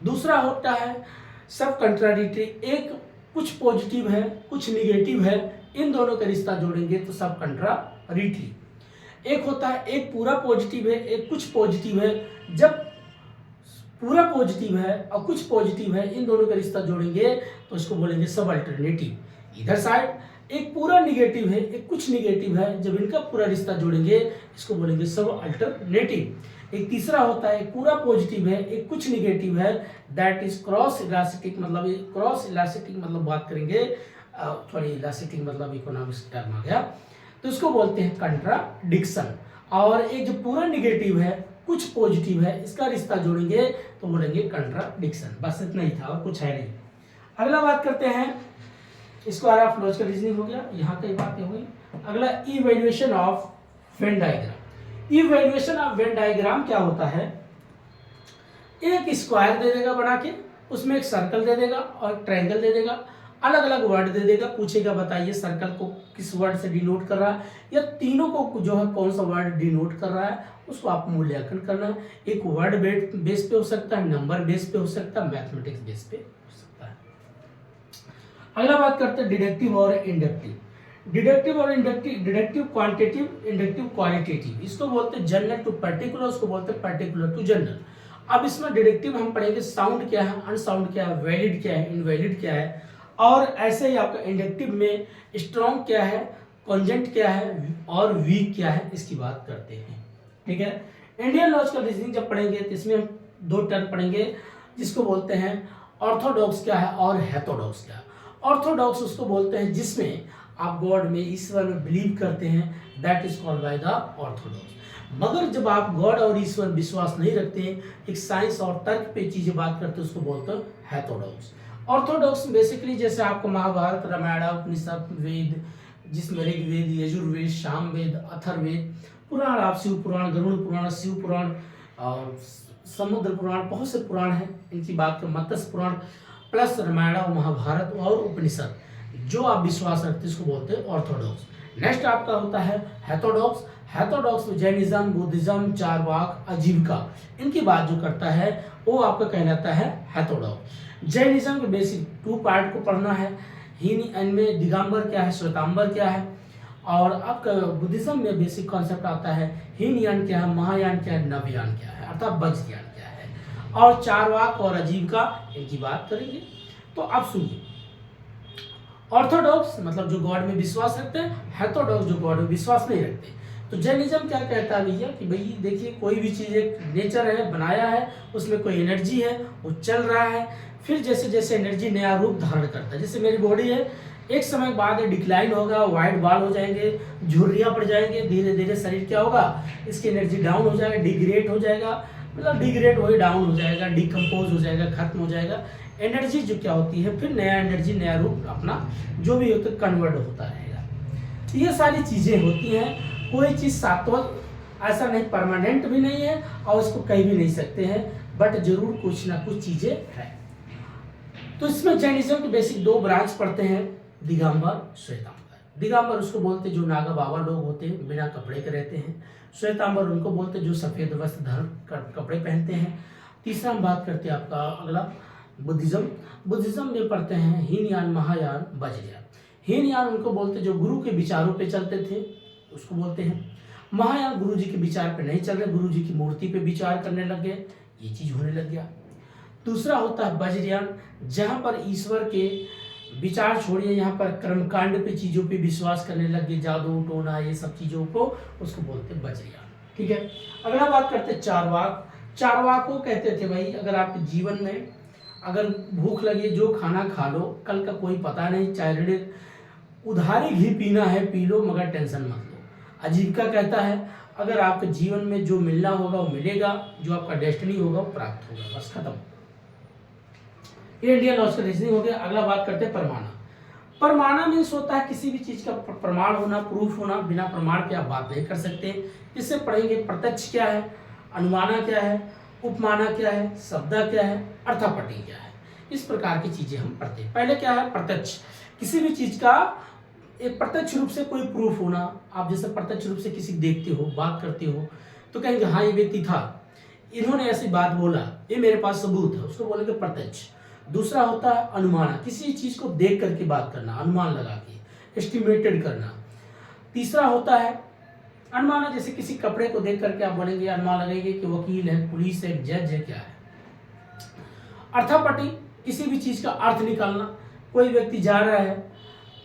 दूसरा होता है सब कंट्राडिक्टरी, एक कुछ पॉजिटिव है कुछ निगेटिव है, इन दोनों का रिश्ता जोड़ेंगे तो सब कंट्राडिक्टरी। एक होता है एक पूरा पॉजिटिव है एक कुछ पॉजिटिव है, जब पूरा पॉजिटिव है और कुछ पॉजिटिव है, इन दोनों का रिश्ता जोड़ेंगे तो इसको बोलेंगे सब अल्टरनेटिव। इधर साइड एक पूरा निगेटिव है एक कुछ निगेटिव है, जब इनका पूरा रिश्ता जोड़ेंगे इसको बोलेंगे सब अल्टरनेटिव। एक तीसरा होता है एक पूरा पॉजिटिव है एक कुछ निगेटिव है, दैट इज क्रॉस इलास्टिक। मतलब क्रॉस इलास्टिक मतलब बात करेंगे थोड़ी इलास्टिक मतलब इकोनॉमिक्स टर्म आ गया, तो इसको बोलते हैं कंट्राडिक्शन। और एक जो पूरा निगेटिव है कुछ पॉजिटिव है, इसका रिश्ता जोड़ेंगे तो बोलेंगे कंट्राडिक्शन। बस इतना ही था और कुछ है नहीं। अगला बात करते हैं, स्क्वायर ऑफ लॉजिकल रीजनिंग हो गया, यहाँ कई बातें हुई। अगला evaluation of Venn diagram. Evaluation of Venn diagram क्या होता है, एक स्क्वायर दे देगा बना के, उसमें एक सर्कल दे देगा और ट्रायंगल दे देगा, अलग अलग वर्ड दे देगा, पूछेगा बताइए सर्कल को किस वर्ड से डिनोट कर रहा है, या तीनों को जो है कौन सा वर्ड डिनोट कर रहा है, उसको आप मूल्यांकन करना है। एक वर्ड बेस पे हो सकता है, नंबर बेस पे हो सकता है, मैथमेटिक्स बेस पे हो सकता है। अगला बात करते हैं डिडक्टिव और इंडक्टिव। डिडक्टिव और inductive, deductive quantitative, inductive qualitative. इसको बोलते हैं जनरल टू पर्टिकुलर, उसको बोलते हैं पर्टिकुलर टू जनरल। अब इसमें डिडक्टिव हम पढ़ेंगे साउंड क्या है, अनसाउंड क्या है, वैलिड क्या है, इनवैलिड क्या है, और ऐसे ही आपका इंडक्टिव में स्ट्रॉन्ग क्या है, कॉन्जेंट क्या है और वीक क्या है, इसकी बात करते हैं। ठीक है, इंडियन लॉजिकल रीजनिंग जब पढ़ेंगे तो इसमें हम दो टर्म पढ़ेंगे जिसको बोलते हैं ऑर्थोडॉक्स क्या है और हेथोडॉक्स क्या है। ऑर्थोडॉक्स उसको बोलते हैं जिसमें आप गॉड में ईश्वर में बिलीव करते हैं, that is called by the Orthodox. मगर जब आप गॉड और ईश्वर विश्वास नहीं रखते हैं, एक साइंस और तर्क पे चीजें बात करते हैं, उसको बोलते हैं हेथोडॉक्स। ऑर्थोडॉक्स बेसिकली जैसे आपको महाभारत, रामायण, उपनिषद, वेद, जिसमें ऋग्वेद, यजुर्वेद, सामवेद, अथर्ववेद, पुराण, आप शिव पुराण, गरुड़ पुराण, शिव पुराण और समुद्र पुराण, बहुत से पुराण हैं, इनकी बात करें मत्स्य पुराण प्लस रामायण और महाभारत और उपनिषद, जो आप विश्वास रखते हैं इसको बोलते हैं ऑर्थोडॉक्स। नेक्स्ट आपका होता है हेथोडॉक्स। हेथोडॉक्स में जैनिज्म, बुद्धिज्म, चारवाक, आजीविका, इनकी बात जो करता है वो आपका कहलाता है हेथोडॉक्स। जैनिज्म के बेसिक 2 पार्ट को पढ़ना है, इनमें दिगंबर क्या है, श्वेतांबर क्या है, और आपका बुद्धिज्म में बेसिक कॉन्सेप्ट आता है हीनयान क्या है, महायान क्या है, नवयान क्या है, अर्थात वज्रयान क्या है, और चारवाक और आजीविका इनकी बात करेंगे। तो आप सुनिए, ऑर्थोडॉक्स मतलब जो गॉड में विश्वास रखते हैं, हेथोडॉक्स जो गॉड में विश्वास नहीं रखते। तो जैनिज्म क्या कहता है भैया कि भाई देखिए कोई भी चीज़ एक नेचर है, बनाया है, उसमें कोई एनर्जी है, वो चल रहा है, फिर जैसे जैसे एनर्जी नया रूप धारण करता है, जैसे मेरी बॉडी है, एक समय बाद डिक्लाइन होगा, वाइट बाल हो जाएंगे, झुर्रियाँ पड़ जाएंगे, धीरे धीरे शरीर क्या होगा, इसकी एनर्जी डाउन हो जाएगा, डिग्रेड हो जाएगा, मतलब डिग्रेड वही डाउन हो जाएगा, डिकम्पोज हो जाएगा, खत्म हो जाएगा। एनर्जी जो क्या होती है, फिर नया एनर्जी नया रूप अपना जो भी होता है कन्वर्ट होता रहेगा। तो ये सारी चीज़ें होती हैं। कोई चीज़ शाश्वत ऐसा नहीं, परमानेंट भी नहीं है और इसको कह भी नहीं सकते हैं, बट जरूर कुछ ना कुछ चीजें है। तो इसमें जैनिज्म के बेसिक 2 ब्रांच पढ़ते हैं, दिगंबर, श्वेतांबर। दिगंबर उसको बोलते जो नागा बाबा लोग होते हैं, बिना कपड़े के रहते हैं। श्वेतांबर उनको बोलते जो सफेद वस्त्र धर्म कपड़े पहनते हैं। तीसरा हम बात करते हैं आपका अगला बुद्धिज्म। बुद्धिज्म में पढ़ते हैं हीनयान, महायान, वज्रयान। हीनयान उनको बोलते जो गुरु के विचारों पे चलते थे, उसको बोलते हैं। महायान गुरु जी के विचार पे नहीं चल रहे, गुरु जी की मूर्ति पे विचार करने लग गए, ये चीज होने लग गया। दूसरा होता है वज्रयान, जहां पर ईश्वर के विचार छोड़िए, यहाँ पर कर्मकांड पे चीजों पे विश्वास करने लग गए, जादू टोना ये सब चीजों को, उसको बोलते हैं वज्रयान। ठीक है, अगला बात करते हैं चारवाक। चारवाक को कहते थे भाई अगर आपके जीवन में अगर भूख लगे जो खाना खा लो, कल का कोई पता नहीं, चाहे उधारी घी पीना है पी लो, मगर टेंशन मत लो। आजीविका कहता है अगर आपके जीवन में जो मिलना होगा वो मिलेगा, जो आपका डेस्टिनी होगा वो प्राप्त होगा, बस खत्म। ये इंडियन लॉज का रीजनिंग हो गया। अगला बात करते हैं परमाणु। परमाणु मीन्स होता है किसी भी चीज का प्रमाण होना, प्रूफ होना, बिना प्रमाण के आप बात नहीं कर सकते। इससे पढ़ेंगे प्रत्यक्ष क्या है, अनुमाना क्या है, उपमाना क्या है, शब्दा क्या है, अर्थापट्टी क्या है, इस प्रकार की चीजें हम पढ़ते हैं। पहले क्या है प्रत्यक्ष, किसी भी चीज का एक प्रत्यक्ष रूप से कोई प्रूफ होना। आप जैसे प्रत्यक्ष रूप से किसी देखते हो, बात करते हो, तो कहेंगे हाँ ये व्यक्ति था, इन्होंने ऐसी बात बोला, ये मेरे पास सबूत है, उसको बोलेंगे प्रत्यक्ष। दूसरा होता है अनुमाना, किसी चीज को देख करके बात करना, अनुमान लगा के, एस्टिमेटेड करना। तीसरा होता है अनुमाना, जैसे किसी कपड़े को देख करके आप बोलेंगे, अनुमान लगेंगे कि वकील है, पुलिस है, जज है, क्या है। अर्थापट्टी, किसी भी चीज का अर्थ निकालना। कोई व्यक्ति जा रहा है,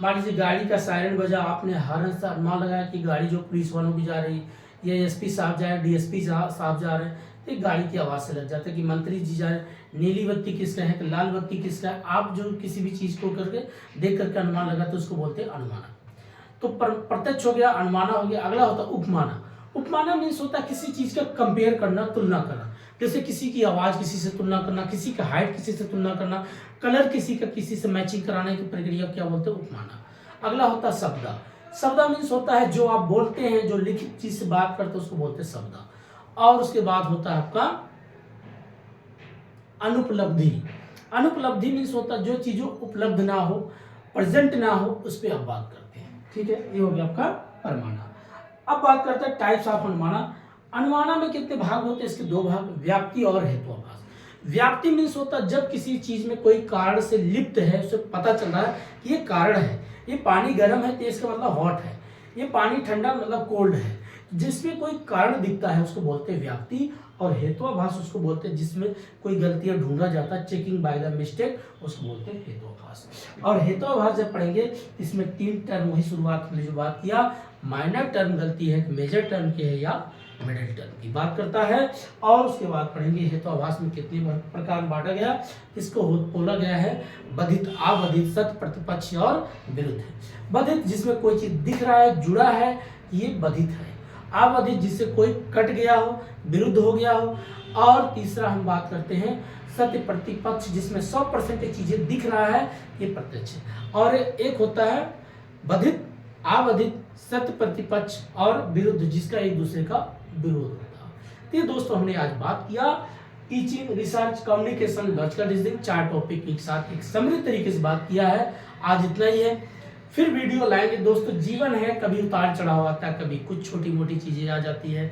मान लीजिए गाड़ी का सायरन बजा, आपने हॉर्न से अनुमान लगाया कि गाड़ी जो पुलिस वालों की जा रही, या एसपी साहब जा रहे हैं, डीएसपी साहब जा रहे हैं, तो गाड़ी की आवाज से लग जाता है कि मंत्री जी जा रहे हैं, नीली बत्ती किसका है कि लाल बत्ती किसका है। आप जो किसी भी चीज को करके देख करके अनुमान लगाते हैं उसको बोलते हैं अनुमाना। तो प्रत्यक्ष हो गया, अनुमाना हो गया। अगला होता है उपमाना। उपमाना मीन्स होता है किसी चीज का कंपेयर करना, तुलना करना। जैसे किसी की आवाज किसी से तुलना करना, किसी का हाइट किसी से तुलना करना, कलर किसी का किसी से मैचिंग कराने की प्रक्रिया क्या बोलते हैं, उपमाना। अगला होता है शब्दा। शब्दा मीन्स होता है जो आप बोलते हैं, जो लिखित चीज से बात करते हैं उसको बोलते हैं शब्दा। और उसके बाद होता है आपका अनुपलब्धि। अनुपलब्धि मीन्स होता है जो चीजों उपलब्ध ना हो, प्रेजेंट ना हो, उस पर आप बात करते हैं। ठीक है, ये हो गया आपका परमाणा। अब बात करते हैं टाइप्स ऑफ अनुमाना। अनुमाना में कितने भाग होते हैं, इसके 2 भाग, व्याप्ति और हेतुआभास। व्याप्ति मीन्स होता है जब किसी चीज में कोई कारण से लिप्त है, उसे पता चल रहा है कि ये कारण है, ये पानी गर्म है तो इसका मतलब हॉट है, ये पानी ठंडा मतलब कोल्ड है, जिसमें कोई कारण दिखता है उसको बोलते हैं व्याप्ति। और हेतुआभास उसको बोलते हैं जिसमें कोई गलतियां ढूंढा जाता है, चेकिंग बाय द मिस्टेक, उसको बोलते हैं हेतुआभास। और हेतुआभास जब पढ़ेंगे इसमें 3 टर्म, वही शुरुआत में जो बात किया, माइनर टर्म गलती है, मेजर टर्म की है या मिडिल टर्म की बात करता है। और उसके बाद पढ़ेंगे हेतुआभास में कितने प्रकार बांटा गया, इसको बोला गया है बधित, अबधित, सत्य, प्रतिपक्ष और विरुद्ध। बधित जिसमें कोई चीज दिख रहा है, जुड़ा है, ये बधित है। अबधित जिससे कोई कट गया हो, विरुद्ध हो गया हो। और तीसरा हम बात करते हैं सत्य, प्रतिपक्ष, जिसमें 100% चीजें दिख रहा है, ये प्रत्यक्ष है। और एक होता है बधित, अबधित, सत्य, प्रतिपक्ष और विरुद्ध, जिसका एक दूसरे का विरोध होता है। तो ये दोस्तों हमने आज बात किया teaching, research, communication, logical reasoning, 4 topic एक साथ एक समृद्ध तरीके से बात किया है। आज इतना ही है, फिर वीडियो लाएंगे दोस्तों। जीवन है, कभी उतार चढ़ाव आता है, कभी कुछ छोटी मोटी चीजें आ जाती है।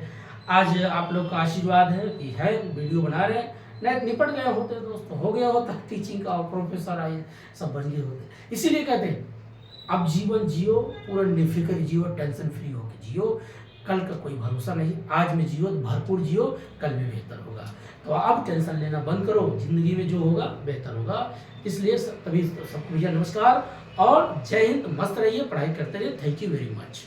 आज आप लोग का आशीर्वाद है कि है वीडियो बना रहे हैं, नहीं निपट गए होते दोस्तों, हो गया होता टीचिंग का, प्रोफेसर आए सब बन गए होते। इसीलिए कहते हैं अब जीवन जियो, पूरा निफिक्र जियो, टेंशन फ्री होकर जियो। कल का कोई भरोसा नहीं, आज में जियो, भरपूर जियो, कल भी बेहतर होगा। तो आप टेंशन लेना बंद करो, जिंदगी में जो होगा बेहतर होगा। इसलिए तभी सबको भैया नमस्कार और जय हिंद। मस्त रहिए, पढ़ाई करते रहिए। Thank you very much.